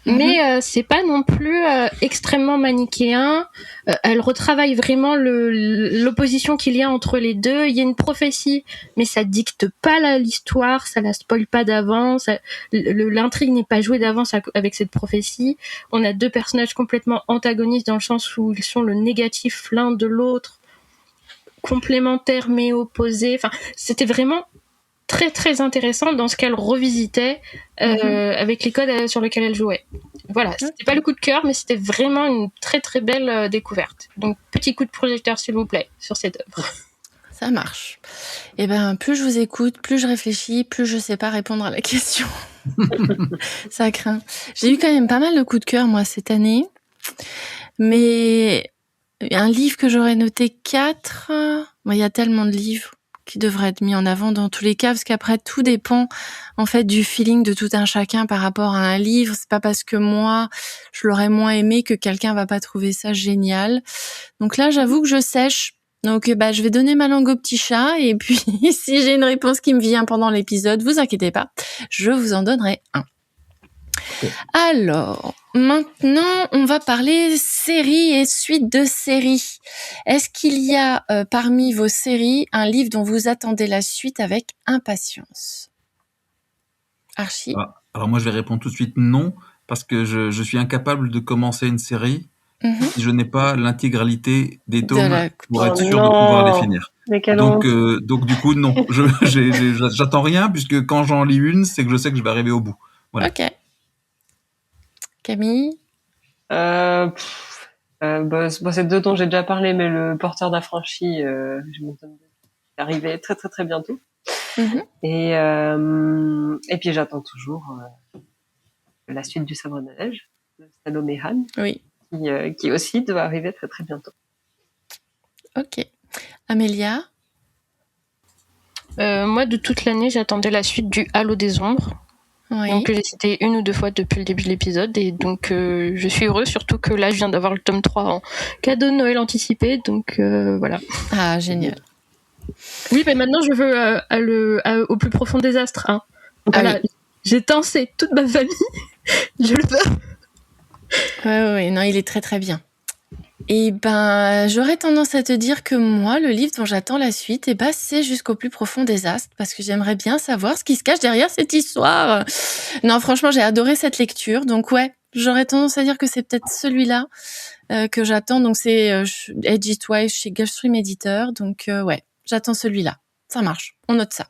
mais c'est pas non plus extrêmement manichéen. Elle retravaille vraiment l'opposition qu'il y a entre les deux. Il y a une prophétie, mais ça dicte pas l'histoire, ça la spoil pas d'avance. L'intrigue n'est pas jouée d'avance avec cette prophétie. On a deux personnages complètement antagonistes dans le sens où ils sont le négatif l'un de l'autre, complémentaires mais opposés. Enfin, c'était vraiment très très intéressant dans ce qu'elle revisitait avec les codes sur lesquels elle jouait. Voilà, c'était pas le coup de cœur, mais c'était vraiment une très très belle découverte. Donc petit coup de projecteur s'il vous plaît sur cette œuvre. Ça marche. Et plus je vous écoute, plus je réfléchis, plus je sais pas répondre à la question. Ça craint. J'ai eu quand même pas mal de coups de cœur moi cette année, mais un livre que j'aurais noté 4, il y a tellement de livres qui devraient être mis en avant dans tous les cas, parce qu'après tout dépend en fait du feeling de tout un chacun par rapport à un livre. C'est pas parce que moi je l'aurais moins aimé que quelqu'un va pas trouver ça génial. Donc là j'avoue que je sèche. Donc, je vais donner ma langue au petit chat et puis si j'ai une réponse qui me vient pendant l'épisode, vous inquiétez pas, je vous en donnerai un. Okay. Alors, maintenant, on va parler séries et suite de séries. Est-ce qu'il y a parmi vos séries un livre dont vous attendez la suite avec impatience? Archie? Alors moi, je vais répondre tout de suite non, parce que je suis incapable de commencer une série si je n'ai pas l'intégralité des tomes pour être sûr de pouvoir les finir. Donc du coup, non. J'attends rien, puisque quand j'en lis une, c'est que je sais que je vais arriver au bout. Voilà. Ok. Camille? C'est deux dont j'ai déjà parlé, mais le porteur d'affranchi, je m'étonne d'arriver très très très bientôt. Et puis j'attends toujours la suite du Sabre de neige de Salomé Han, oui. qui aussi doit arriver très très bientôt. Ok. Amélia? Moi, de toute l'année, j'attendais la suite du Halo des Ombres. Oui. Donc, j'ai cité 1 ou 2 fois depuis le début de l'épisode. Et donc, je suis heureuse, surtout que là, je viens d'avoir le tome 3 en cadeau de Noël anticipé. Donc, voilà. Ah, génial. Oui, mais maintenant, je veux aller au plus profond des astres. Hein. Voilà. Oui. J'ai tensé toute ma famille. Je le veux. Oui, non, il est très très bien. Et j'aurais tendance à te dire que moi, le livre dont j'attends la suite, c'est Jusqu'au plus profond des astres, parce que j'aimerais bien savoir ce qui se cache derrière cette histoire. Non, franchement, j'ai adoré cette lecture, donc ouais, j'aurais tendance à dire que c'est peut-être celui-là que j'attends. Donc c'est Edgy Twice chez Gulfstream Editor, donc ouais, j'attends celui-là. Ça marche, on note ça.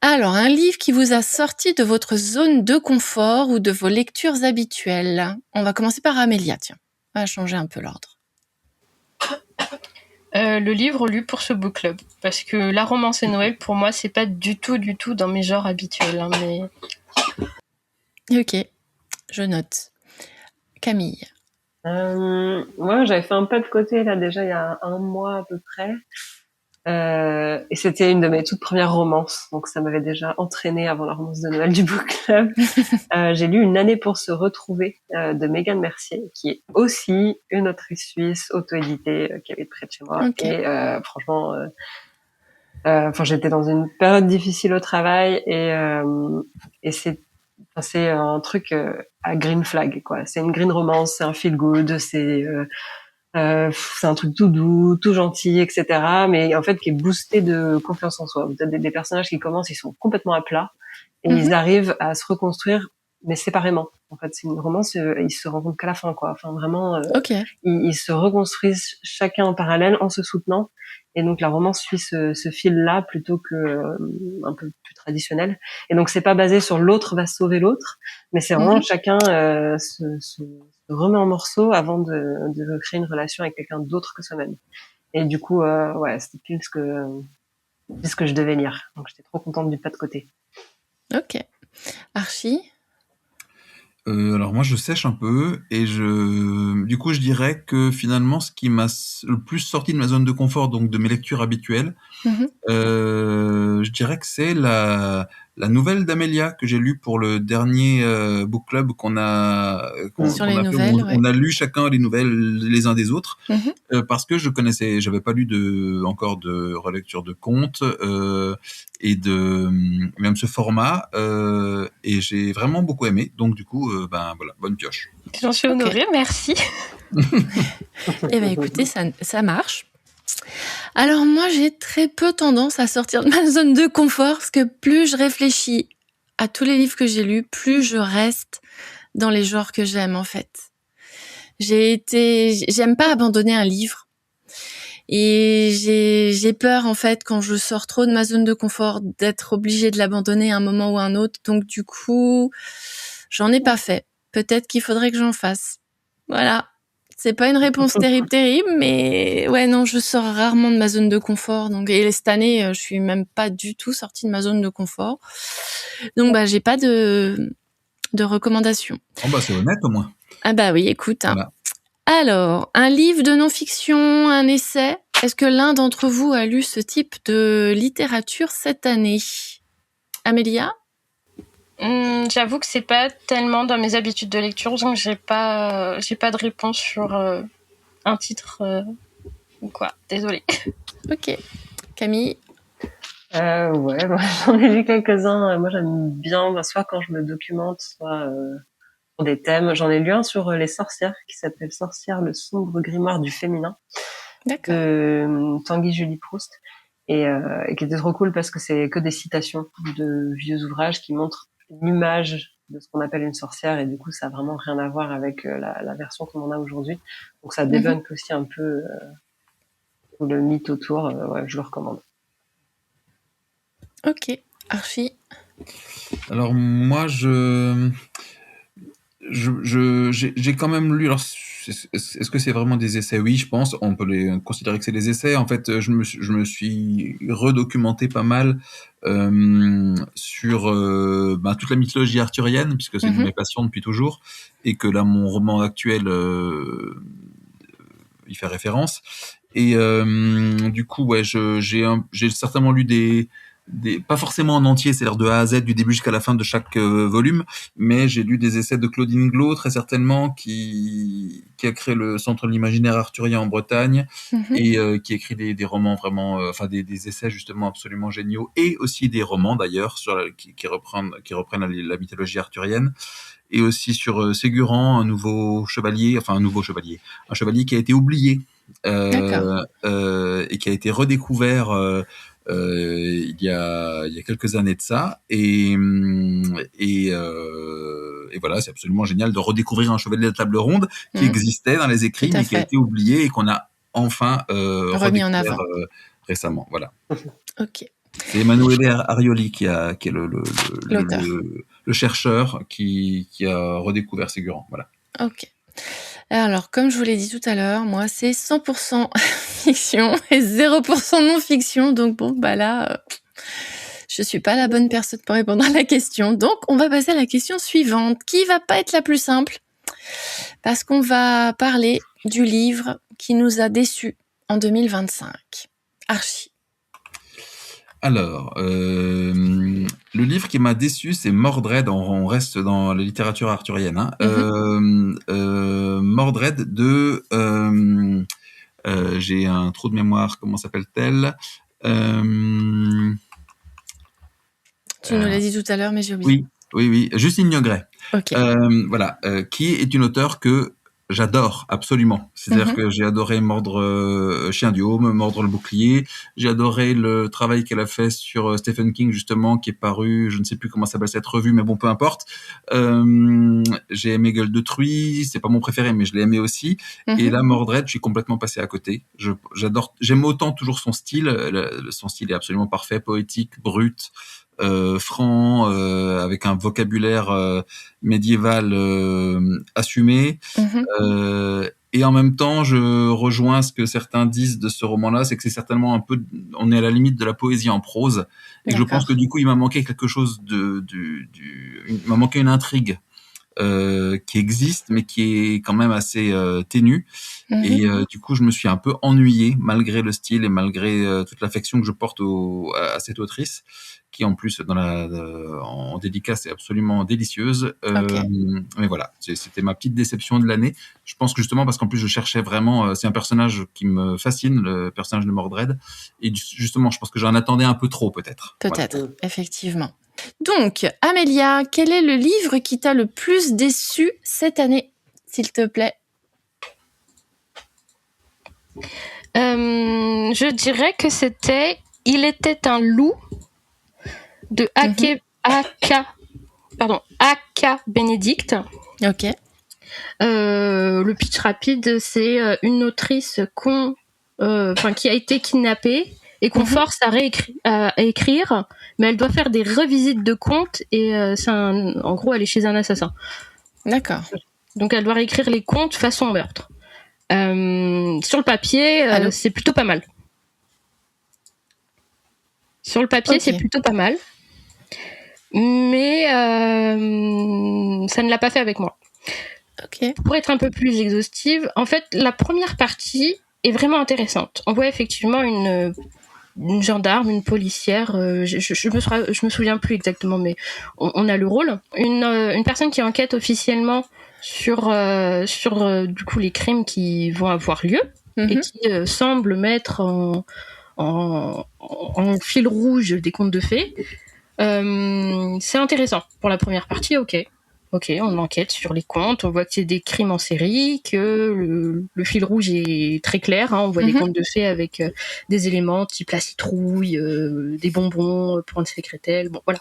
Alors, un livre qui vous a sorti de votre zone de confort ou de vos lectures habituelles. On va commencer par Amélia, tiens. On va changer un peu l'ordre. Le livre lu pour ce book club. Parce que la romance et Noël, pour moi, c'est pas du tout dans mes genres habituels. Hein, mais... Ok, je note. Camille? Moi, j'avais fait un pas de côté, là, déjà, il y a 1 mois à peu près. Et c'était une de mes toutes premières romances, donc ça m'avait déjà entraînée avant la romance de Noël du book club. J'ai lu Une année pour se retrouver de Megan Mercier, qui est aussi une autrice suisse auto-éditée qui habite près de chez moi. Okay. Et franchement, j'étais dans une période difficile au travail et c'est un truc à green flag, quoi. C'est une green romance, c'est un feel good, c'est un truc tout doux, tout gentil, etc. Mais en fait, qui est boosté de confiance en soi. Vous avez des personnages qui commencent, ils sont complètement à plat et ils arrivent à se reconstruire, mais séparément. En fait, c'est une romance, ils se rencontrent qu'à la fin, quoi. Enfin, vraiment, ils se reconstruisent chacun en parallèle en se soutenant. Et donc, la romance suit ce fil-là plutôt que un peu plus traditionnel. Et donc, c'est pas basé sur l'autre va sauver l'autre, mais c'est vraiment chacun se remet en morceaux avant de créer une relation avec quelqu'un d'autre que soi-même. Et du coup, c'était pile ce que je devais lire. Donc, j'étais trop contente du pas de côté. Ok. Archie? Alors moi je sèche un peu et du coup je dirais que finalement ce qui m'a le plus sorti de ma zone de confort, donc de mes lectures habituelles, je dirais que c'est la nouvelle d'Amélia que j'ai lue pour le dernier book club qu'on a lu chacun les nouvelles les uns des autres, parce que j'avais pas lu encore de relecture de contes et de même ce format, et j'ai vraiment beaucoup aimé, donc du coup voilà, bonne pioche. J'en suis honorée, merci. Eh ben écoutez, ça marche. Alors moi, j'ai très peu tendance à sortir de ma zone de confort, parce que plus je réfléchis à tous les livres que j'ai lus, plus je reste dans les genres que j'aime, en fait. J'aime pas abandonner un livre. Et j'ai peur, en fait, quand je sors trop de ma zone de confort, d'être obligée de l'abandonner à un moment ou à un autre. Donc, du coup, j'en ai pas fait. Peut-être qu'il faudrait que j'en fasse. Voilà. C'est pas une réponse terrible, mais ouais, non, je sors rarement de ma zone de confort. Donc, et cette année, je suis même pas du tout sortie de ma zone de confort. Donc, j'ai pas de recommandations. Oh c'est honnête au moins. Ah oui, écoute. Voilà. Hein. Alors, un livre de non-fiction, un essai. Est-ce que l'un d'entre vous a lu ce type de littérature cette année? Amélia? J'avoue que c'est pas tellement dans mes habitudes de lecture, donc j'ai pas de réponse sur un titre ou quoi. Désolée. Ok. Camille? Ouais, moi, j'en ai lu quelques-uns. Moi, j'aime bien, soit quand je me documente, soit sur des thèmes. J'en ai lu un sur les sorcières qui s'appelle Sorcière, le sombre grimoire du féminin D'accord. de Tanguy Julie Proust et qui était trop cool parce que c'est que des citations de vieux ouvrages qui montrent une image de ce qu'on appelle une sorcière et du coup ça a vraiment rien à voir avec la version qu'on en a aujourd'hui. Donc ça débunk aussi un peu le mythe autour. Ouais, je le recommande. Ok. Archie? Alors moi, j'ai quand même lu. Alors, est-ce que c'est vraiment des essais? Oui, je pense. On peut les considérer que c'est des essais. En fait, je me suis redocumenté pas mal sur toute la mythologie arthurienne, puisque c'est une de mes passions depuis toujours, et que là, mon roman actuel y fait référence. Et du coup, ouais, j'ai certainement lu pas forcément en entier, c'est-à-dire de A à Z, du début jusqu'à la fin de chaque volume, mais j'ai lu des essais de Claudine Glo, très certainement, qui a créé le Centre de l'imaginaire arthurien en Bretagne, et qui écrit des romans vraiment, des essais justement absolument géniaux, et aussi des romans d'ailleurs, qui reprennent la mythologie arthurienne, et aussi sur Ségurant, un chevalier qui a été oublié, et qui a été redécouvert il y a quelques années de ça, et voilà, c'est absolument génial de redécouvrir un chevalier de la table ronde qui existait dans les écrits mais qui a été oublié et qu'on a enfin remis en avant récemment. Voilà. Ok. C'est Emanuele Arioli qui est le chercheur qui a redécouvert Ségurant. Voilà. Ok. Alors, comme je vous l'ai dit tout à l'heure, moi, c'est 100% fiction et 0% non-fiction. Donc bon, là, je suis pas la bonne personne pour répondre à la question. Donc, on va passer à la question suivante, qui va pas être la plus simple, parce qu'on va parler du livre qui nous a déçus en 2025. Archie. Alors, le livre qui m'a déçu, c'est Mordred. On reste dans la littérature arthurienne. Mordred de... j'ai un trou de mémoire. Comment s'appelle-t-elle? Tu nous l'as dit tout à l'heure, mais j'ai oublié. Oui. Justine Niogret. Okay. Qui est une auteure que j'adore absolument. C'est-à-dire que j'ai adoré Mordre Chien du Haume, Mordre le bouclier. J'ai adoré le travail qu'elle a fait sur Stephen King, justement, qui est paru, je ne sais plus comment s'appelle cette revue, mais bon, peu importe. J'ai aimé Gueule de Truie, c'est pas mon préféré, mais je l'ai aimé aussi. Et là, Mordred, je suis complètement passé à côté. J'aime autant toujours son style. Son style est absolument parfait, poétique, brut. Franc, avec un vocabulaire médiéval assumé. Et en même temps, je rejoins ce que certains disent de ce roman-là, c'est que c'est certainement un peu, on est à la limite de la poésie en prose, et que je pense que du coup, il m'a manqué quelque chose il m'a manqué une intrigue qui existe, mais qui est quand même assez ténue. Et du coup, je me suis un peu ennuyé, malgré le style et malgré toute l'affection que je porte à cette autrice, qui en plus en dédicace est absolument délicieuse. Mais voilà, c'était ma petite déception de l'année. Je pense que justement parce qu'en plus je cherchais vraiment, c'est un personnage qui me fascine, le personnage de Mordred, et justement je pense que j'en attendais un peu trop peut-être. Peut-être, effectivement. Donc, Amélia, quel est le livre qui t'a le plus déçu cette année, s'il te plaît? Je dirais que c'était Il était un loup de A.K. Bénédicte. Ok. Le pitch rapide, c'est une autrice qui a été kidnappée et qu'on force à écrire, mais elle doit faire des revisites de contes et en gros, elle est chez un assassin. D'accord. Donc, elle doit réécrire les contes façon meurtre. Sur le papier, c'est plutôt pas mal. Sur le papier, c'est plutôt pas mal. Mais ça ne l'a pas fait avec moi. Okay. Pour être un peu plus exhaustive, en fait, la première partie est vraiment intéressante. On voit effectivement une gendarme, une policière, je me souviens plus exactement, mais on a le rôle. Une personne qui enquête officiellement sur du coup les crimes qui vont avoir lieu. et qui semble mettre en fil rouge des contes de fées. C'est intéressant. Pour la première partie, ok, on enquête sur les contes, on voit que c'est des crimes en série, que le fil rouge est très clair, on voit des contes de fées avec des éléments type la citrouille, des bonbons pour une secrétaire, bon voilà.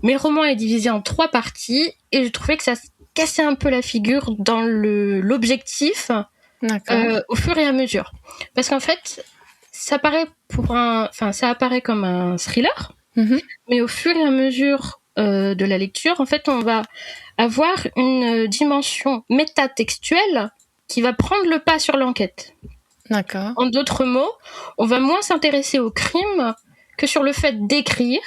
Mais le roman est divisé en 3 parties, et je trouvais que ça cassait un peu la figure dans l'objectif au fur et à mesure. Parce qu'en fait, ça apparaît comme un thriller, mais au fur et à mesure de la lecture, en fait, on va avoir une dimension métatextuelle qui va prendre le pas sur l'enquête. D'accord. En d'autres mots, on va moins s'intéresser au crime que sur le fait d'écrire,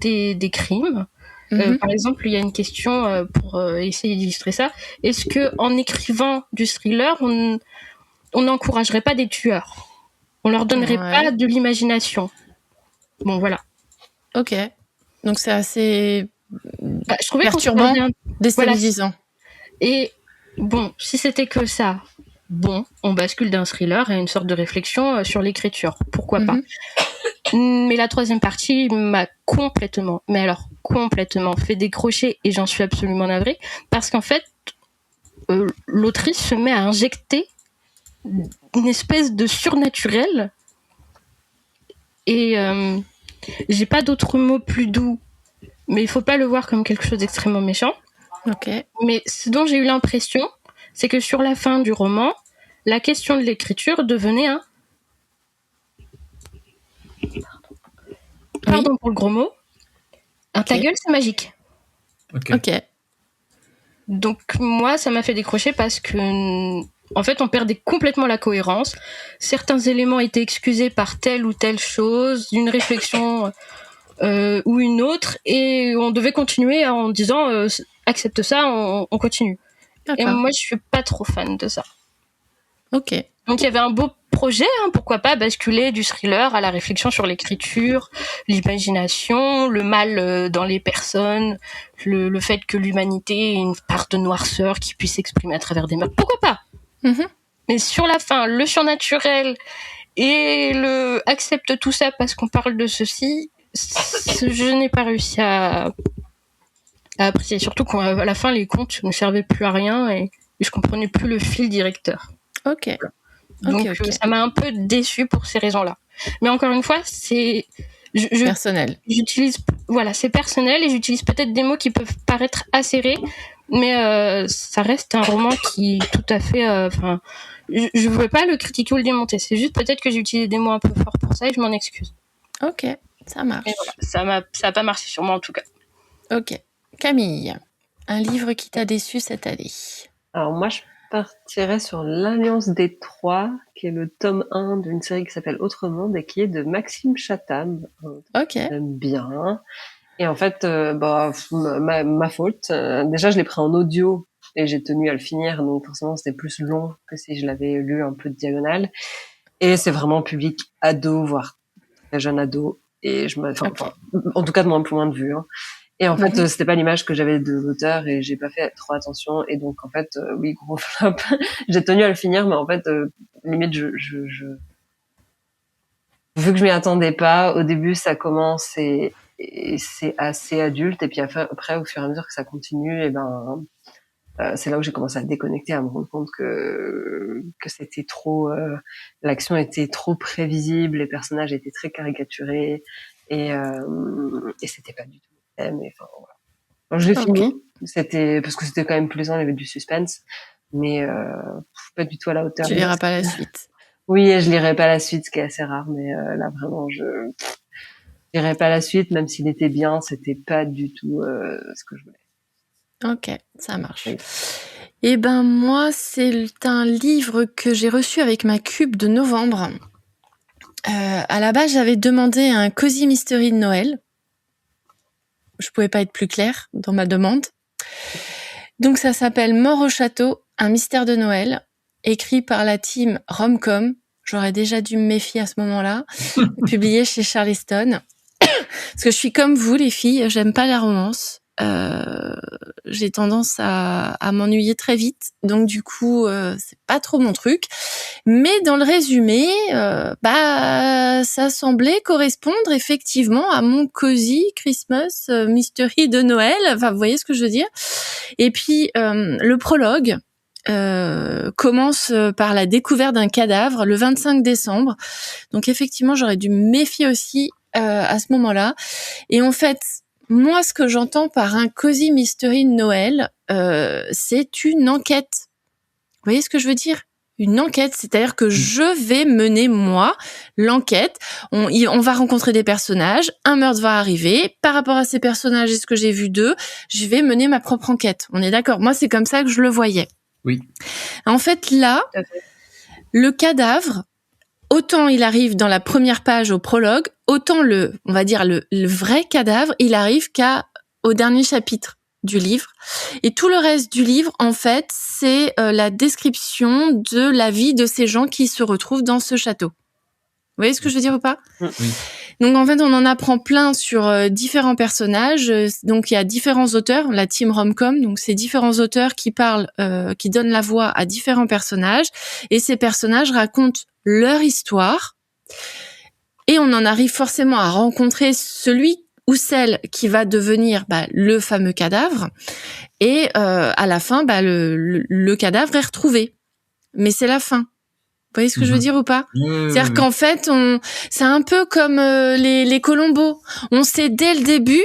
des crimes. Par exemple, il y a une question pour essayer d'illustrer ça. Est-ce que en écrivant du thriller, on n'encouragerait pas des tueurs? On leur donnerait pas de l'imagination? Bon, voilà. Ok. Donc c'est assez je trouvais perturbant, déstabilisant. Voilà. Et bon, si c'était que ça, on bascule d'un thriller à une sorte de réflexion sur l'écriture. Pourquoi pas? Mais la 3e partie m'a complètement fait décrocher, et j'en suis absolument navrée, parce qu'en fait, l'autrice se met à injecter une espèce de surnaturel, et j'ai pas d'autres mots plus doux, mais il faut pas le voir comme quelque chose d'extrêmement méchant. Mais ce dont j'ai eu l'impression, c'est que sur la fin du roman, la question de l'écriture devenait pardon pour le gros mot, ta gueule c'est magique. Ok. Donc moi ça m'a fait décrocher parce que en fait on perdait complètement la cohérence. Certains éléments étaient excusés par telle ou telle chose, une réflexion ou une autre, et on devait continuer en disant accepte ça, on continue. Et moi je suis pas trop fan de ça. Ok. Donc il y avait un beau projet, pourquoi pas basculer du thriller à la réflexion sur l'écriture, l'imagination, le mal dans les personnes, le fait que l'humanité ait une part de noirceur qui puisse s'exprimer à travers des meurtres. Pourquoi pas? Mais sur la fin, le surnaturel et le accepte tout ça parce qu'on parle de ceci, je n'ai pas réussi à apprécier. Surtout qu'à la fin, les contes ne servaient plus à rien et je comprenais plus le fil directeur. Ok. Donc ça m'a un peu déçue pour ces raisons-là. Mais encore une fois, c'est personnel. C'est personnel, et j'utilise peut-être des mots qui peuvent paraître acérés, mais ça reste un roman qui tout à fait. Je ne veux pas le critiquer ou le démonter. C'est juste peut-être que j'ai utilisé des mots un peu forts pour ça et je m'en excuse. Ok, ça marche. Mais voilà, ça a pas marché sur moi en tout cas. Ok, Camille, un livre qui t'a déçu cette année? Alors moi, je partirais sur l'Alliance des Trois, qui est le tome 1 d'une série qui s'appelle Autre Monde et qui est de Maxime Chatham. J'aime bien. Et en fait, ma faute. Déjà, je l'ai pris en audio et j'ai tenu à le finir, donc forcément, c'était plus long que si je l'avais lu un peu de diagonale. Et c'est vraiment public ado, voire très jeune ado. Et en tout cas, de mon point de vue. Et en fait, c'était pas l'image que j'avais de l'auteur et j'ai pas fait trop attention. Et donc, en fait, oui, gros flop. J'ai tenu à le finir, mais en fait, limite, vu que je m'y attendais pas, au début, ça commence et c'est assez adulte. Et puis après, au fur et à mesure que ça continue, c'est là où j'ai commencé à déconnecter, à me rendre compte que c'était trop, l'action était trop prévisible, les personnages étaient très caricaturés et c'était pas du tout le thème. Et enfin, voilà. Je l'ai fini. Parce que c'était quand même plaisant, il y avait du suspense, mais pas du tout à la hauteur. Tu liras pas la suite. Oui, je lirai pas la suite, ce qui est assez rare, mais là vraiment, je lirai pas la suite, même s'il était bien, c'était pas du tout ce que je voulais. Ok, ça marche. Oui. Et moi, c'est un livre que j'ai reçu avec ma cube de novembre. À la base, j'avais demandé un Cozy Mystery de Noël. Je pouvais pas être plus claire dans ma demande. Donc ça s'appelle Mort au château, un mystère de Noël, écrit par la team Romcom. J'aurais déjà dû me méfier à ce moment-là. Publié chez Charleston. Parce que je suis comme vous, les filles, j'aime pas la romance. j'ai tendance à m'ennuyer très vite, donc du coup c'est pas trop mon truc. Mais dans le résumé, ça semblait correspondre effectivement à mon cozy Christmas mystery de Noël. Enfin, vous voyez ce que je veux dire. Et puis le prologue commence par la découverte d'un cadavre le 25 décembre. Donc effectivement, j'aurais dû me méfier aussi à ce moment-là. Et en fait, moi, ce que j'entends par un cozy mystery de Noël, c'est une enquête. Vous voyez ce que je veux dire ? Une enquête, c'est-à-dire que je vais mener, moi, l'enquête. On va rencontrer des personnages, un meurtre va arriver. Par rapport à ces personnages et ce que j'ai vu d'eux, je vais mener ma propre enquête. On est d'accord ? Moi, c'est comme ça que je le voyais. Oui. En fait, là, le cadavre, autant il arrive dans la première page au prologue, autant on va dire le vrai cadavre, il arrive au dernier chapitre du livre. Et tout le reste du livre, en fait, c'est la description de la vie de ces gens qui se retrouvent dans ce château. Vous voyez ce que je veux dire ou pas ? Oui. Donc en fait, on en apprend plein sur différents personnages. Donc il y a différents auteurs, la team Romcom. Donc c'est différents auteurs qui parlent, qui donnent la voix à différents personnages, et ces personnages racontent leur histoire. Et on en arrive forcément à rencontrer celui ou celle qui va devenir le fameux cadavre. Et à la fin, le cadavre est retrouvé. Mais c'est la fin. Vous voyez ce que je veux dire ou pas ? C'est-à-dire qu'en fait, c'est un peu comme les Colombos. On sait dès le début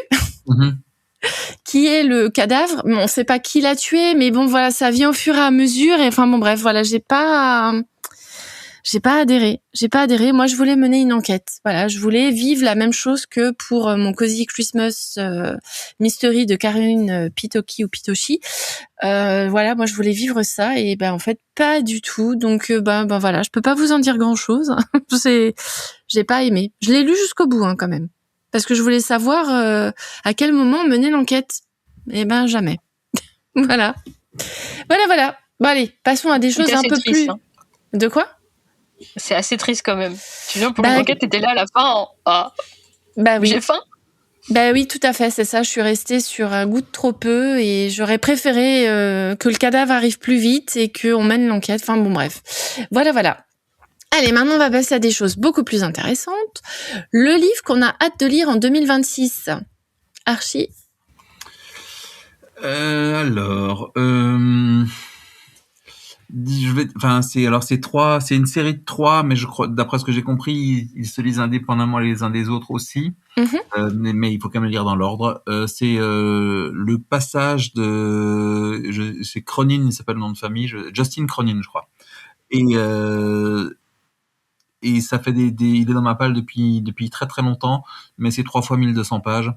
qui est le cadavre, mais on sait pas qui l'a tué. Mais bon, voilà, ça vient au fur et à mesure. Et enfin bon, bref, voilà, j'ai pas adhéré. Moi, je voulais mener une enquête. Voilà, je voulais vivre la même chose que pour mon Cozy Christmas Mystery de Karine Pitoki ou Pitoshi. Voilà, moi, je voulais vivre ça, et en fait, pas du tout. Donc, voilà, je peux pas vous en dire grand-chose. J'ai pas aimé. Je l'ai lu jusqu'au bout, quand même, parce que je voulais savoir à quel moment mener l'enquête. Et jamais. Voilà. Bon, allez, passons à des choses un peu triste, plus. De quoi ? C'est assez triste quand même. Tu viens pour l'enquête, t'étais là à la fin. Oui. J'ai faim. Oui, tout à fait, c'est ça. Je suis restée sur un goût de trop peu, et j'aurais préféré que le cadavre arrive plus vite et qu'on mène l'enquête. Enfin bon, bref. Voilà. Allez, maintenant on va passer à des choses beaucoup plus intéressantes. Le livre qu'on a hâte de lire en 2026. Archie ? C'est une série de 3, mais je crois, d'après ce que j'ai compris, ils se lisent indépendamment les uns des autres aussi. Mais il faut quand même le lire dans l'ordre. C'est le passage c'est Cronin, il s'appelle le nom de famille, Justin Cronin, je crois. Et ça fait il est dans ma palle depuis très très longtemps, mais c'est 3 fois 1200 pages.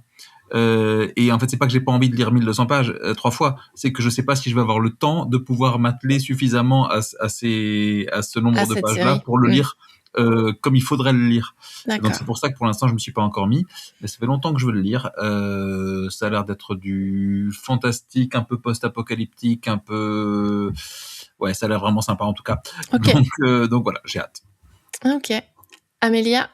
Et en fait, c'est pas que j'ai pas envie de lire 1200 pages 3 fois, c'est que je sais pas si je vais avoir le temps de pouvoir m'atteler suffisamment à ce nombre de pages-là pour le lire comme il faudrait le lire. Donc c'est pour ça que pour l'instant je me suis pas encore mis, mais ça fait longtemps que je veux le lire. Ça a l'air d'être du fantastique, un peu post-apocalyptique, un peu ça a l'air vraiment sympa en tout cas. Donc voilà, j'ai hâte. Ok. Amélia ?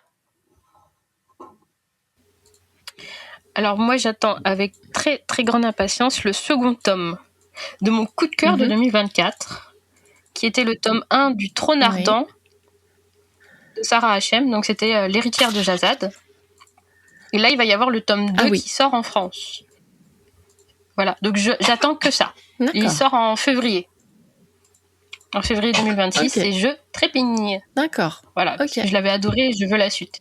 Alors moi, j'attends avec très très grande impatience le second tome de mon coup de cœur de 2024, qui était le tome 1 du Trône Ardent de Sarah Hachem. Donc c'était l'héritière de Jazad. Et là, il va y avoir le tome 2 qui sort en France. Voilà, donc j'attends que ça. D'accord. Il sort en février. En février 2026, et je trépigne. D'accord. Voilà, je l'avais adoré et je veux la suite.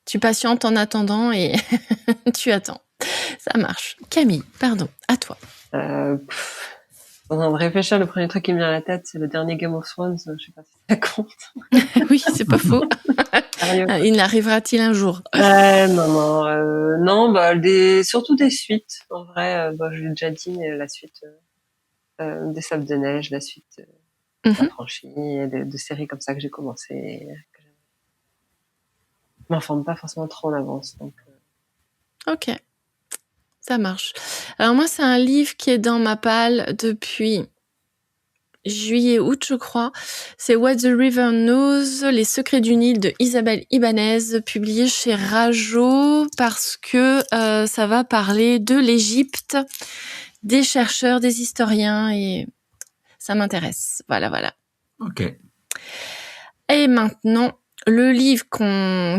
Tu patientes en attendant et tu attends. Ça marche. Camille, pardon, à toi. En train de réfléchir, le premier truc qui me vient à la tête, c'est le dernier Game of Thrones. Je sais pas si ça compte. Oui, c'est pas faux. Il arrivera-t-il un jour ? Non, surtout des suites. En vrai, je l'ai déjà dit, mais la suite des Sables de Neige, la suite La Franchie, de séries comme ça que j'ai commencé. Je m'informe pas forcément trop en avance. Donc, Ok, ça marche. Alors moi, c'est un livre qui est dans ma palle depuis juillet-août, je crois. C'est What the River Knows, Les secrets du Nil de Isabelle Ibanez, publié chez Rajo, parce que ça va parler de l'Égypte, des chercheurs, des historiens, et ça m'intéresse. Voilà. Ok. Et maintenant, le livre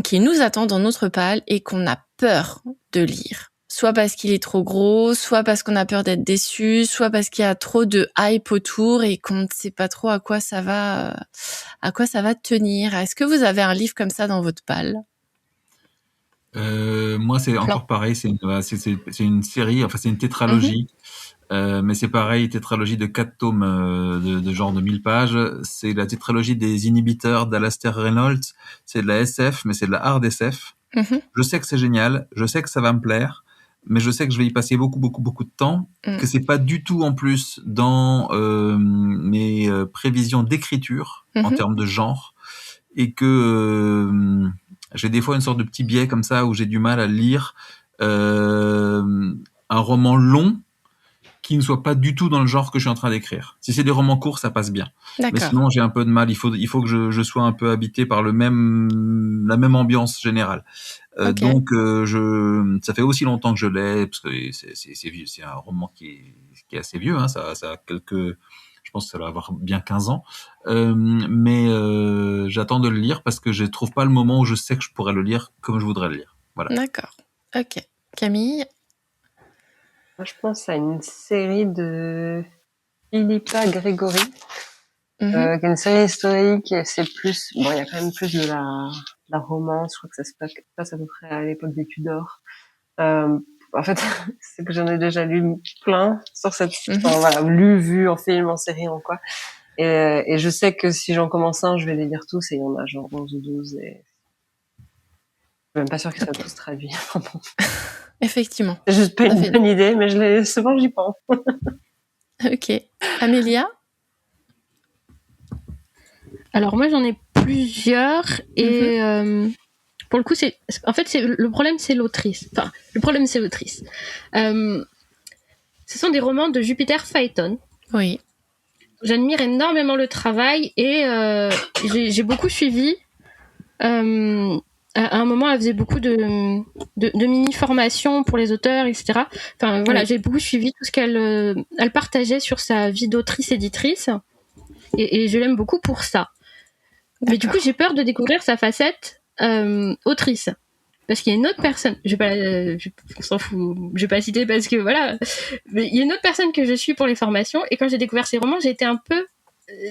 qui nous attend dans notre palle et qu'on a peur de lire. Soit parce qu'il est trop gros, soit parce qu'on a peur d'être déçu, soit parce qu'il y a trop de hype autour et qu'on ne sait pas trop à quoi ça va tenir. Est-ce que vous avez un livre comme ça dans votre palle? Moi, c'est encore pareil. C'est une série, enfin, c'est une tétralogie. Mais c'est pareil, tétralogie de 4 tomes de genre de 1000 pages. C'est la tétralogie des Inhibiteurs d'Alastair Reynolds. C'est de la SF, mais c'est de la hard SF. Je sais que c'est génial, je sais que ça va me plaire, mais je sais que je vais y passer beaucoup de temps, que c'est pas du tout en plus dans mes prévisions d'écriture en termes de genre, et que j'ai des fois une sorte de petit biais comme ça où j'ai du mal à lire un roman long qui ne soit pas du tout dans le genre que je suis en train d'écrire. Si c'est des romans courts, ça passe bien. D'accord. Mais sinon, j'ai un peu de mal. Il faut que je sois un peu habité par la même ambiance générale. Okay. Donc, ça fait aussi longtemps que je l'ai, parce que c'est vieux. C'est un roman qui est assez vieux. Hein. Ça a je pense que ça va avoir bien 15 ans. Mais j'attends de le lire parce que je trouve pas le moment où je sais que je pourrais le lire comme je voudrais le lire. Voilà. D'accord. Ok. Camille? Moi, je pense à une série de Philippa Gregory, qui est une série historique. C'est plus, bon, il y a quand même plus de la romance. Je crois que ça se passe à peu près à l'époque des Tudors. En fait, c'est que j'en ai déjà lu plein sur cette, enfin, voilà, vu en film, en série, en quoi. Et je sais que si j'en commence un, je vais les lire tous, et il y en a genre 11 ou 12, et je suis même pas sûre qu'ils soient tous traduits. Effectivement. C'est juste pas une bonne idée, mais souvent j'y pense. Ok. Amélia? Alors moi j'en ai plusieurs et pour le coup le problème c'est l'autrice. Enfin, le problème c'est l'autrice. Ce sont des romans de Jupiter Phaeton. Oui. J'admire énormément le travail et j'ai beaucoup suivi. À un moment, elle faisait beaucoup de mini-formations pour les auteurs, etc. Enfin, voilà, oui. J'ai beaucoup suivi tout ce qu'elle partageait sur sa vie d'autrice-éditrice. Et je l'aime beaucoup pour ça. D'accord. Mais du coup, j'ai peur de découvrir sa facette autrice. Parce qu'il y a une autre personne, on s'en fout, je vais pas citer parce que voilà, mais il y a une autre personne que je suis pour les formations, et quand j'ai découvert ses romans, j'ai été un peu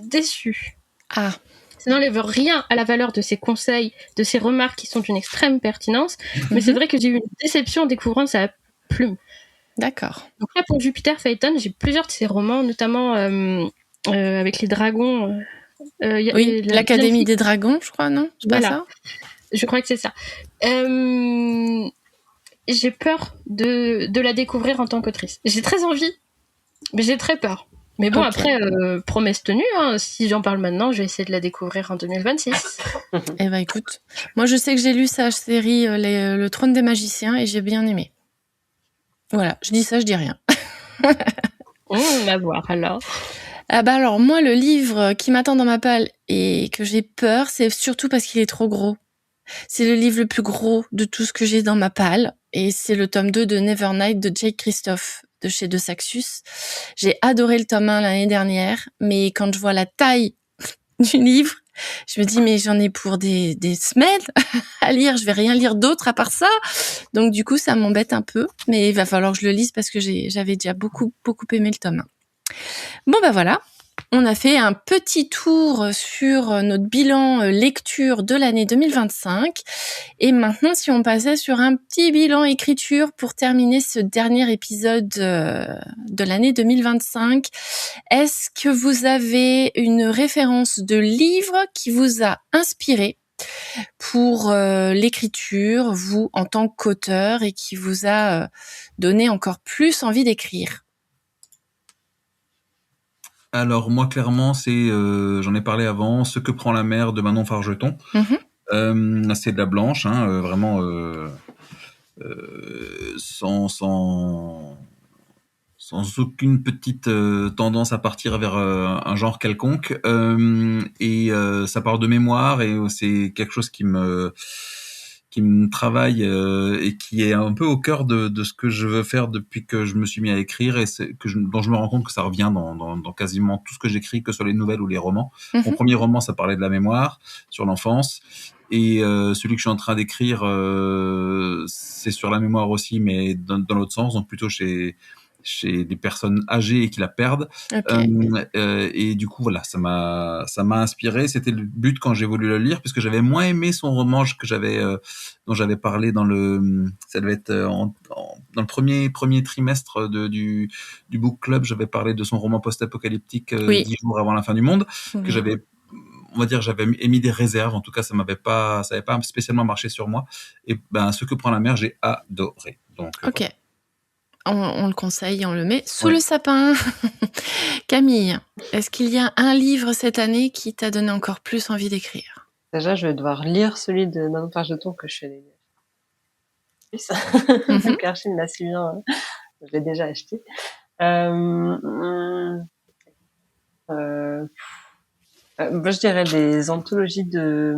déçue. Ah. Ça n'enlève rien à la valeur de ses conseils, de ses remarques qui sont d'une extrême pertinence, mais c'est vrai que j'ai eu une déception en découvrant sa plume. D'accord. Donc là, pour Jupiter Phaeton, j'ai plusieurs de ses romans, notamment avec les dragons. Oui, l'Académie des dragons, je crois, non? C'est voilà. Pas ça? Je crois que c'est ça. J'ai peur de la découvrir en tant qu'autrice. J'ai très envie, mais j'ai très peur. Mais bon, okay. Après, promesse tenue, hein, si j'en parle maintenant, je vais essayer de la découvrir en 2026. Eh ben écoute, moi je sais que j'ai lu sa série Le Trône des Magiciens et j'ai bien aimé. Voilà, je dis ça, je dis rien. On va voir alors. Ah bah alors moi, le livre qui m'attend dans ma palle et que j'ai peur, c'est surtout parce qu'il est trop gros. C'est le livre le plus gros de tout ce que j'ai dans ma palle et c'est le tome 2 de Nevernight de Jake Christophe de chez De Saxus. J'ai adoré le tome 1 l'année dernière, mais quand je vois la taille du livre, je me dis mais j'en ai pour des semaines à lire, je vais rien lire d'autre à part ça. Donc du coup, ça m'embête un peu, mais il va falloir que je le lise parce que j'avais déjà beaucoup aimé le tome 1. Bon bah voilà. On a fait un petit tour sur notre bilan lecture de l'année 2025 et maintenant si on passait sur un petit bilan écriture pour terminer ce dernier épisode de l'année 2025, est-ce que vous avez une référence de livre qui vous a inspiré pour l'écriture, vous en tant qu'auteur, et qui vous a donné encore plus envie d'écrire ? Alors moi clairement c'est j'en ai parlé avant, Ce que prend la mer de Manon Fargeton. C'est de la blanche, hein, vraiment sans sans aucune petite tendance à partir vers un genre quelconque. Et ça parle de mémoire et c'est quelque chose qui me travaille et qui est un peu au cœur de ce que je veux faire depuis que je me suis mis à écrire et dont je me rends compte que ça revient dans quasiment tout ce que j'écris, que ce soit les nouvelles ou les romans. Mon premier roman, ça parlait de la mémoire, sur l'enfance. Et celui que je suis en train d'écrire, c'est sur la mémoire aussi, mais dans l'autre sens, donc plutôt chez des personnes âgées et qui la perdent. Okay. Et du coup, voilà, ça m'a inspiré. C'était le but quand j'ai voulu le lire, puisque j'avais moins aimé son roman dont j'avais parlé ça devait être dans le premier trimestre du book club. J'avais parlé de son roman post-apocalyptique 10 jours avant la fin du monde, que j'avais émis des réserves. En tout cas, ça n'avait pas spécialement marché sur moi. Et Ce que prend la mer, j'ai adoré. Donc, ok. Voilà. On le conseille, on le met sous le sapin. Camille, est-ce qu'il y a un livre cette année qui t'a donné encore plus envie d'écrire? Déjà, je vais devoir lire celui de Manon Fargeton que je suis allée lire. Archie l'a si bien, je l'ai déjà acheté. Je dirais des anthologies de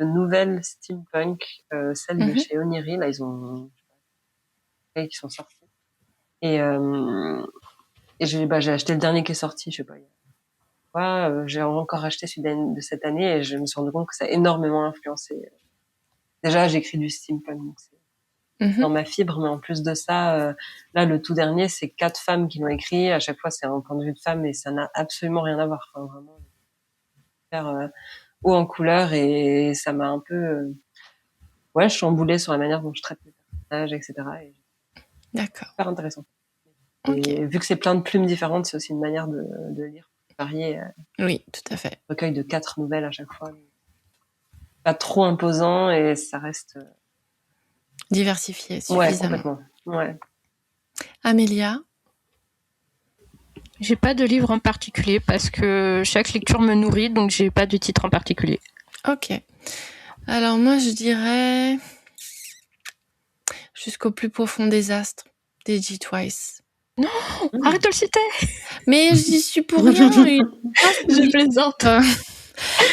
nouvelles steampunk, celles de chez Oniri, là ils ont qui sont sorties. Et j'ai acheté le dernier qui est sorti, je sais pas. J'ai encore acheté celui de cette année et je me suis rendu compte que ça a énormément influencé. Déjà, j'écris du steampunk, donc c'est dans ma fibre, mais en plus de ça, là, le tout dernier, c'est 4 femmes qui l'ont écrit. À chaque fois, c'est un point de vue de femme et ça n'a absolument rien à voir. Enfin, vraiment, faire haut en couleur et ça m'a un peu, chamboulé sur la manière dont je traite les personnages, etc. Et d'accord. Super intéressant. Okay. Et vu que c'est plein de plumes différentes, c'est aussi une manière de lire variée. Oui, tout à fait. Recueil de 4 nouvelles à chaque fois. Pas trop imposant et ça reste diversifié suffisamment. Ouais, complètement. Ouais. Amélia? J'ai pas de livre en particulier parce que chaque lecture me nourrit, donc j'ai pas de titre en particulier. Ok. Alors moi, je dirais Jusqu'au plus profond des astres, d'E.G. Twice. Non, arrête de le citer. Mais j'y suis pour rien. Je plaisante.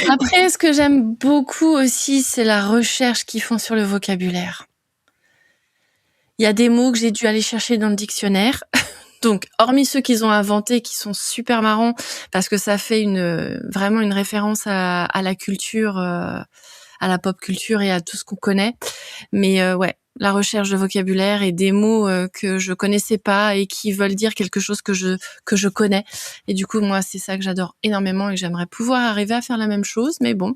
Après, ce que j'aime beaucoup aussi, c'est la recherche qu'ils font sur le vocabulaire. Il y a des mots que j'ai dû aller chercher dans le dictionnaire. Donc, hormis ceux qu'ils ont inventés, qui sont super marrants, parce que ça fait vraiment une référence à la culture, à la pop culture et à tout ce qu'on connaît. Mais la recherche de vocabulaire et des mots que je connaissais pas et qui veulent dire quelque chose que je connais. Et du coup, moi, c'est ça que j'adore énormément et j'aimerais pouvoir arriver à faire la même chose. Mais bon,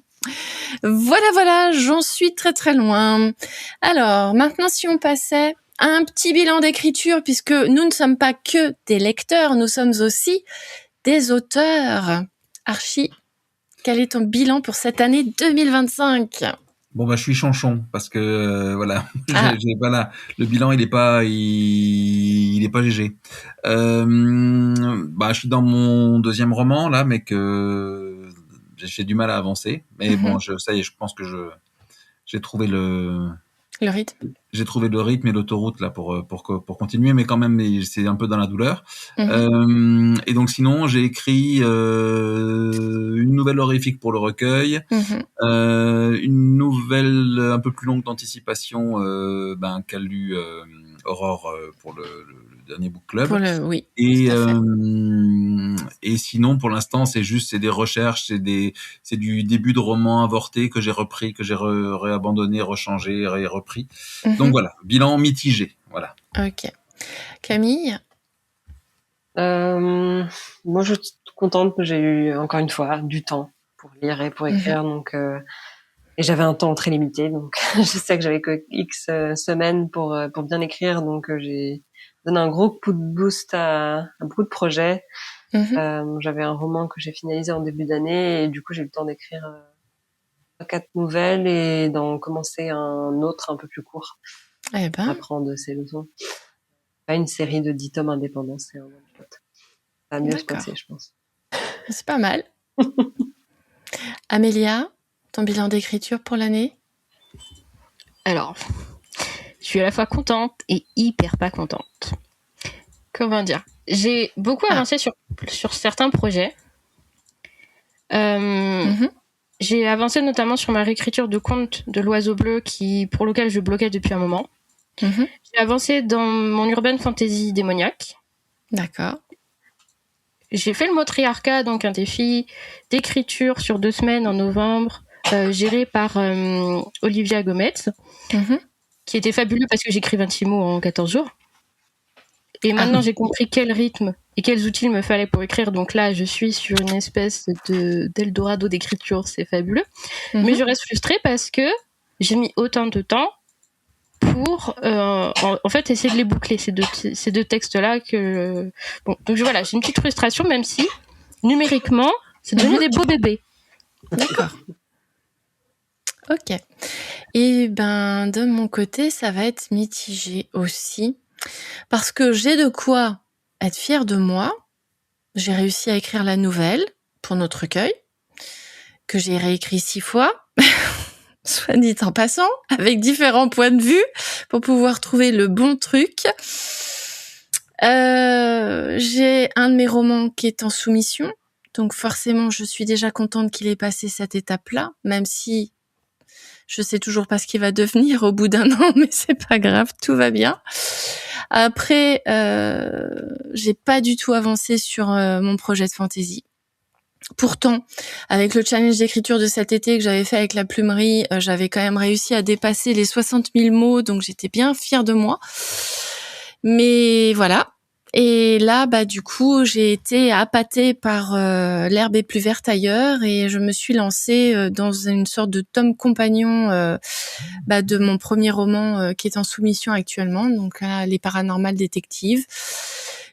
voilà, j'en suis très très loin. Alors, maintenant, si on passait à un petit bilan d'écriture, puisque nous ne sommes pas que des lecteurs, nous sommes aussi des auteurs. Archie, quel est ton bilan pour cette année 2025 ? Bon, je suis chanchon parce que le bilan il est pas GG. Je suis dans mon 2e roman là, mais que j'ai du mal à avancer. Mais bon, ça y est, je pense que j'ai trouvé le rythme. J'ai trouvé le rythme et l'autoroute là pour continuer, mais quand même c'est un peu dans la douleur. Et donc sinon j'ai écrit une nouvelle horrifique pour le recueil, une nouvelle un peu plus longue d'anticipation qu'a lu Aurore pour le dernier book club. Oui. Et sinon pour l'instant c'est des recherches, c'est du début de roman avorté que j'ai repris, que j'ai réabandonné, rechangé et repris. Donc voilà, bilan mitigé, voilà. Ok. Camille? Moi, je suis contente que j'ai eu, encore une fois, du temps pour lire et pour écrire. Donc, et j'avais un temps très limité. Donc, je sais que j'avais que X semaines pour bien écrire. Donc, j'ai donné un gros coup de boost à beaucoup de projets. J'avais un roman que j'ai finalisé en début d'année. Et du coup, j'ai eu le temps d'écrire 4 nouvelles et d'en commencer un autre un peu plus court. Apprendre ses leçons. Pas une série de 10 tomes indépendants, c'est un one-shot. Ça va mieux se passer, je pense. C'est pas mal. Amélia, ton bilan d'écriture pour l'année? Alors, je suis à la fois contente et hyper pas contente. Comment dire ? J'ai beaucoup avancé sur certains projets. J'ai avancé notamment sur ma réécriture de conte de l'Oiseau Bleu pour lequel je bloquais depuis un moment. J'ai avancé dans mon urban fantasy démoniaque. D'accord. J'ai fait le Motriarcat, donc un défi d'écriture sur 2 semaines en novembre, géré par Olivia Gomez, qui était fabuleux parce que j'écris 26 mots en 14 jours. Et maintenant, j'ai compris quel rythme et quels outils il me fallait pour écrire. Donc là, je suis sur une espèce d'Eldorado d'écriture. C'est fabuleux. Mais je reste frustrée parce que j'ai mis autant de temps pour, en fait, essayer de les boucler, ces deux textes-là. Bon, donc voilà, j'ai une petite frustration, même si, numériquement, c'est devenu des beaux bébés. D'accord. Ok. Et ben, de mon côté, ça va être mitigé aussi. Parce que j'ai de quoi être fière de moi. J'ai réussi à écrire la nouvelle pour notre recueil, que j'ai réécrit 6 fois, soit dit en passant, avec différents points de vue, pour pouvoir trouver le bon truc. J'ai un de mes romans qui est en soumission, donc forcément je suis déjà contente qu'il ait passé cette étape-là, même si je sais toujours pas ce qu'il va devenir au bout d'un an, mais c'est pas grave, tout va bien. Après, j'ai pas du tout avancé sur mon projet de fantasy. Pourtant, avec le challenge d'écriture de cet été que j'avais fait avec la plumerie, j'avais quand même réussi à dépasser les 60 000 mots, donc j'étais bien fière de moi. Mais voilà. Et là, du coup, j'ai été appâtée par l'herbe est plus verte ailleurs et je me suis lancée dans une sorte de tome compagnon de mon premier roman qui est en soumission actuellement, donc Les Paranormales Détectives.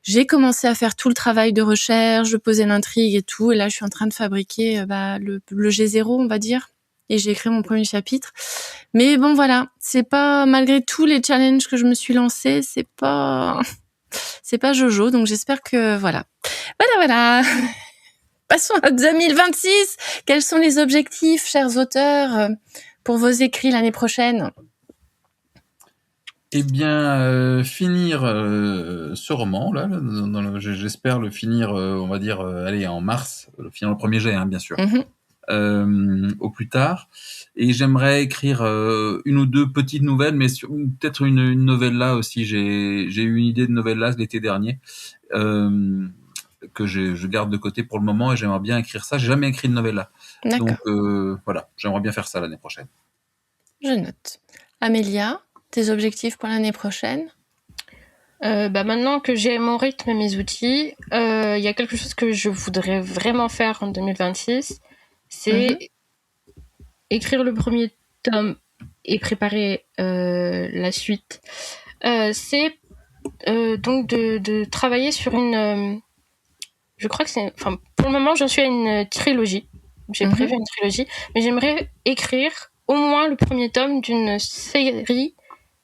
J'ai commencé à faire tout le travail de recherche, de poser l'intrigue et tout, et là, je suis en train de fabriquer le G0, on va dire. Et j'ai écrit mon premier chapitre. Mais bon, voilà, c'est pas, malgré tous les challenges que je me suis lancée, c'est pas Jojo, donc j'espère que voilà. Passons à 2026. Quels sont les objectifs, chers auteurs, pour vos écrits l'année prochaine? Eh bien, finir ce roman, là, j'espère le finir, on va dire, en mars, finir le premier jet, hein, bien sûr, au plus tard. Et j'aimerais écrire une ou deux petites nouvelles, mais peut-être une novella aussi. J'ai eu une idée de novella l'été dernier que je garde de côté pour le moment et j'aimerais bien écrire ça. J'ai jamais écrit de novella. D'accord. Donc voilà, j'aimerais bien faire ça l'année prochaine. Je note. Amélia, tes objectifs pour l'année prochaine? Maintenant que j'ai mon rythme et mes outils, il y a quelque chose que je voudrais vraiment faire en 2026, c'est écrire le premier tome et préparer la suite. C'est donc de travailler sur une... je crois que c'est... Enfin, pour le moment, j'en suis à une trilogie. J'ai prévu une trilogie, mais j'aimerais écrire au moins le premier tome d'une série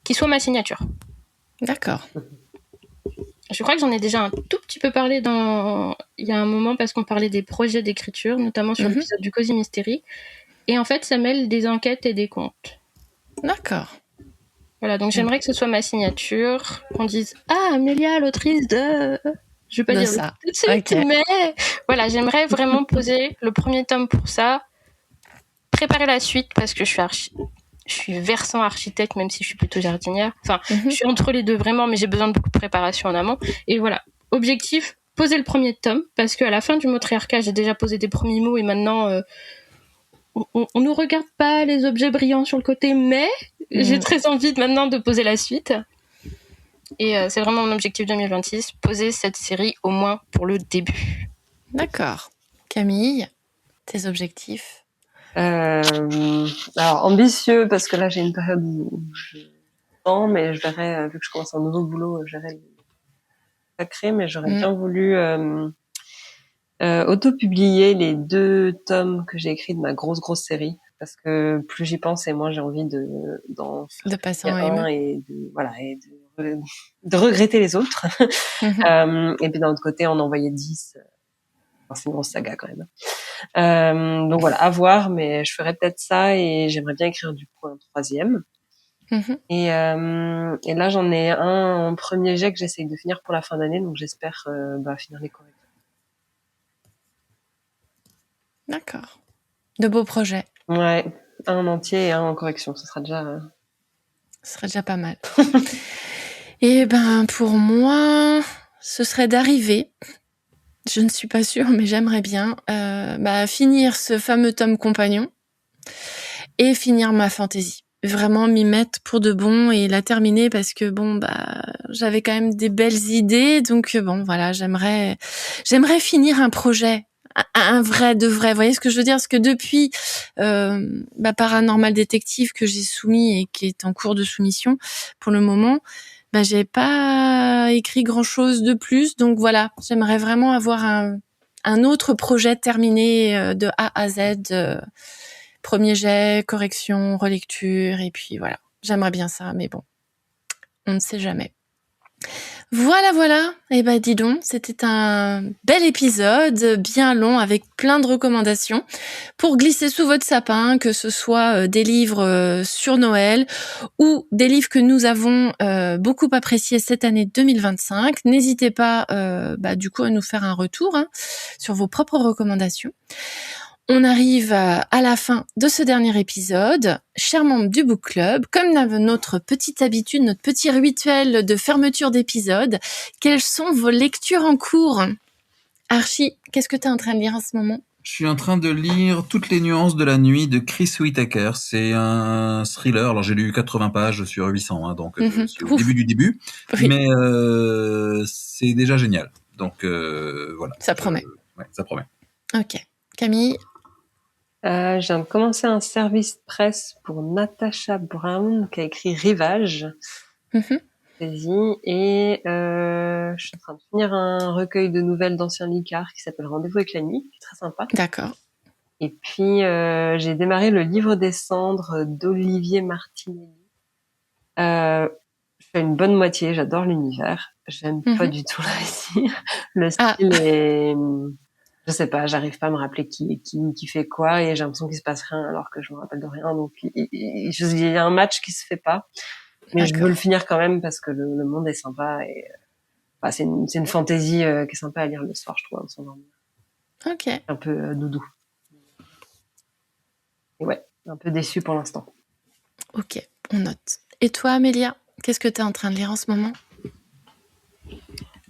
qui soit ma signature. D'accord. Je crois que j'en ai déjà un tout petit peu parlé il y a un moment parce qu'on parlait des projets d'écriture, notamment sur l'épisode du Cozy Mystery. Et en fait, ça mêle des enquêtes et des contes. D'accord. Voilà, donc j'aimerais que ce soit ma signature, qu'on dise « Ah, Amélia, l'autrice de... » Je vais pas dire ça tout de suite, mais voilà, j'aimerais vraiment poser le premier tome pour ça, préparer la suite parce que je suis versant architecte, même si je suis plutôt jardinière. Enfin, je suis entre les deux vraiment, mais j'ai besoin de beaucoup de préparation en amont. Et voilà, objectif, poser le premier tome, parce qu'à la fin du Motriarcat, j'ai déjà posé des premiers mots et maintenant, on nous regarde pas les objets brillants sur le côté, mais j'ai très envie maintenant de poser la suite. Et c'est vraiment mon objectif 2026, poser cette série au moins pour le début. D'accord. Camille, tes objectifs? Alors ambitieux parce que là j'ai une période où je sens, mais je verrai, vu que je commence un nouveau boulot, je verrai le sacré, mais j'aurais bien voulu auto-publier les 2 tomes que j'ai écrits de ma grosse série, parce que plus j'y pense et moins j'ai envie de passer en M et de regretter les autres. Et puis d'un autre côté en envoyer 10, c'est une grosse saga quand même. Donc voilà, à voir, mais je ferais peut-être ça et j'aimerais bien écrire du coup un 3e. Et là, j'en ai un en premier jet que j'essaye de finir pour la fin d'année, donc j'espère finir les corrections. D'accord. De beaux projets. Ouais, un en entier et un en correction, ce serait déjà pas mal. Et pour moi, ce serait d'arriver, je ne suis pas sûre, mais j'aimerais bien finir ce fameux tome compagnon et finir ma fantaisie. Vraiment m'y mettre pour de bon et la terminer parce que j'avais quand même des belles idées, donc voilà, j'aimerais finir un projet, un vrai de vrai. Vous voyez ce que je veux dire? Parce que depuis Paranormal Détective que j'ai soumis et qui est en cours de soumission pour le moment, j'ai pas écrit grand chose de plus, donc voilà, j'aimerais vraiment avoir un autre projet terminé de A à Z. Premier jet, correction, relecture, et puis voilà. J'aimerais bien ça, mais bon, on ne sait jamais. Voilà. Eh dis donc, c'était un bel épisode, bien long, avec plein de recommandations pour glisser sous votre sapin, que ce soit des livres sur Noël ou des livres que nous avons beaucoup appréciés cette année 2025. N'hésitez pas, du coup, à nous faire un retour sur vos propres recommandations. On arrive à la fin de ce dernier épisode. Chers membres du Book Club, comme notre petite habitude, notre petit rituel de fermeture d'épisode, quelles sont vos lectures en cours? Archie, qu'est-ce que tu es en train de lire en ce moment? Je suis en train de lire Toutes les nuances de la nuit de Chris Whittaker. C'est un thriller. Alors, j'ai lu 80 pages sur 800, donc je suis au début du début. Oui. Mais c'est déjà génial. Donc, voilà. Ça promet. Ouais, ça promet. Ok. Camille? Je viens de commencer un service presse pour Natasha Brown qui a écrit Rivage. Et je suis en train de finir un recueil de nouvelles d'anciens licards qui s'appelle Rendez-vous avec la nuit, qui est très sympa. D'accord. Et puis j'ai démarré le livre des cendres d'Olivier Martinelli. Je fais une bonne moitié, j'adore l'univers. J'aime pas du tout le récit. Le style est... Je sais pas, j'arrive pas à me rappeler qui fait quoi et j'ai l'impression qu'il se passe rien alors que je me rappelle de rien. Donc il y a un match qui se fait pas. Mais je veux le finir quand même parce que le monde est sympa et c'est une fantaisie qui est sympa à lire le soir, je trouve, sans dormir. Ok. Un peu doudou. Et ouais, un peu déçu pour l'instant. Ok, on note. Et toi, Amélia, qu'est-ce que tu es en train de lire en ce moment?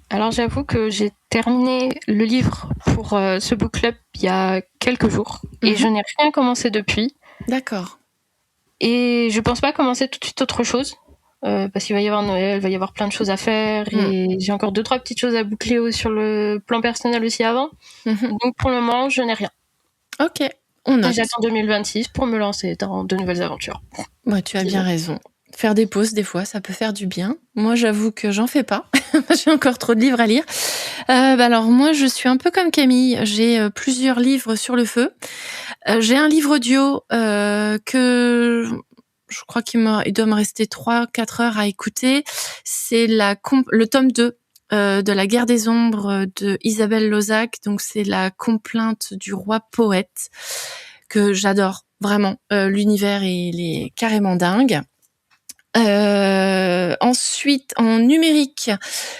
Alors j'avoue que j'ai terminé le livre pour ce book club il y a quelques jours et je n'ai rien commencé depuis. D'accord. Et je pense pas commencer tout de suite autre chose parce qu'il va y avoir Noël, il va y avoir plein de choses à faire et j'ai encore 2-3 petites choses à boucler sur le plan personnel aussi avant. Donc pour le moment, je n'ai rien. Ok, on note. Et j'attends 2026 pour me lancer dans de nouvelles aventures. Ouais, tu as bien raison. Faire des pauses, des fois, ça peut faire du bien. Moi, j'avoue que j'en fais pas. J'ai encore trop de livres à lire. Alors, moi, je suis un peu comme Camille. J'ai plusieurs livres sur le feu. J'ai un livre audio que je crois qu'il doit me rester 3-4 heures à écouter. C'est le tome 2 de La Guerre des Ombres de Isabelle Lozac. Donc, c'est la complainte du roi poète que j'adore. Vraiment, l'univers, il est carrément dingue. Ensuite, en numérique,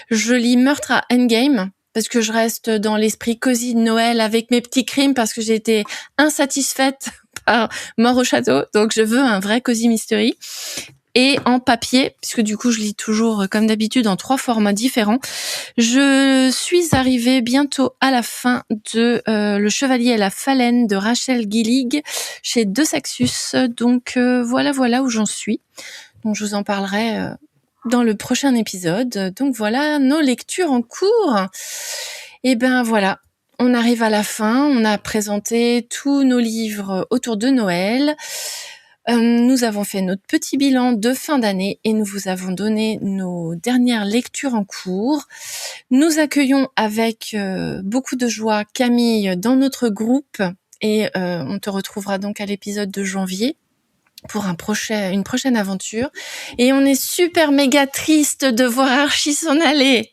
je lis Meurtre à Endgame parce que je reste dans l'esprit cosy de Noël avec mes petits crimes parce que j'ai été insatisfaite par Mort au château, donc je veux un vrai cosy mystery. Et en papier, puisque du coup je lis toujours comme d'habitude en 3 formats différents, je suis arrivée bientôt à la fin de Le Chevalier et la Phalène de Rachel Gillig chez De Saxus. Donc voilà où j'en suis. Donc je vous en parlerai dans le prochain épisode. Donc voilà nos lectures en cours. Et voilà, on arrive à la fin. On a présenté tous nos livres autour de Noël. Nous avons fait notre petit bilan de fin d'année et nous vous avons donné nos dernières lectures en cours. Nous accueillons avec beaucoup de joie Camille dans notre groupe et on te retrouvera donc à l'épisode de janvier pour une prochaine aventure. Et on est super méga triste de voir Archie s'en aller.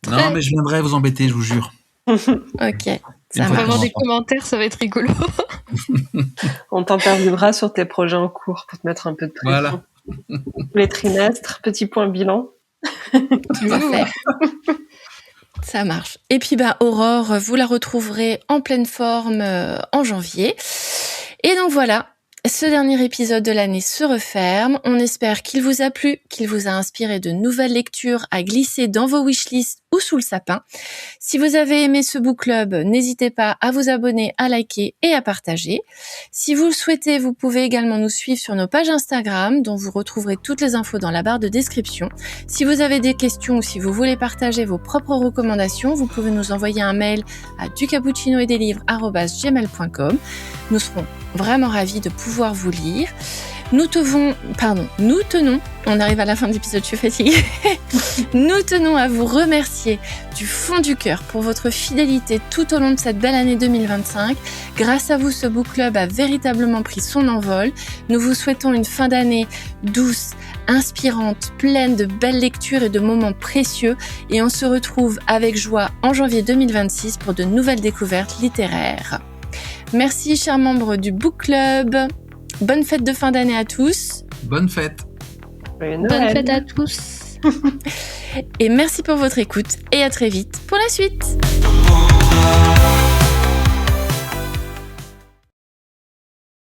Non, mais je viendrai vous embêter, je vous jure. Ok. Ça va avoir des commentaires, ça va être rigolo. On t'interviewera sur tes projets en cours pour te mettre un peu de pression. Voilà, Les trimestres, petit point bilan. Tout à fait. Ça marche. Et puis Aurore, vous la retrouverez en pleine forme en janvier. Et donc voilà, ce dernier épisode de l'année se referme. On espère qu'il vous a plu, qu'il vous a inspiré de nouvelles lectures à glisser dans vos wishlists ou sous le sapin. Si vous avez aimé ce book club, n'hésitez pas à vous abonner, à liker et à partager. Si vous le souhaitez, vous pouvez également nous suivre sur nos pages Instagram, dont vous retrouverez toutes les infos dans la barre de description. Si vous avez des questions ou si vous voulez partager vos propres recommandations, vous pouvez nous envoyer un mail à ducappuccinoetdesLivres@gmail.com. Nous serons vraiment ravis de pouvoir vous lire. Nous tenons, on arrive à la fin de l'épisode, je suis fatiguée. Nous tenons à vous remercier du fond du cœur pour votre fidélité tout au long de cette belle année 2025. Grâce à vous, ce book club a véritablement pris son envol. Nous vous souhaitons une fin d'année douce, inspirante, pleine de belles lectures et de moments précieux. Et on se retrouve avec joie en janvier 2026 pour de nouvelles découvertes littéraires. Merci, chers membres du book club. Bonne fête de fin d'année à tous. Bonne fête. Bonne fête à tous. Et merci pour votre écoute et à très vite pour la suite.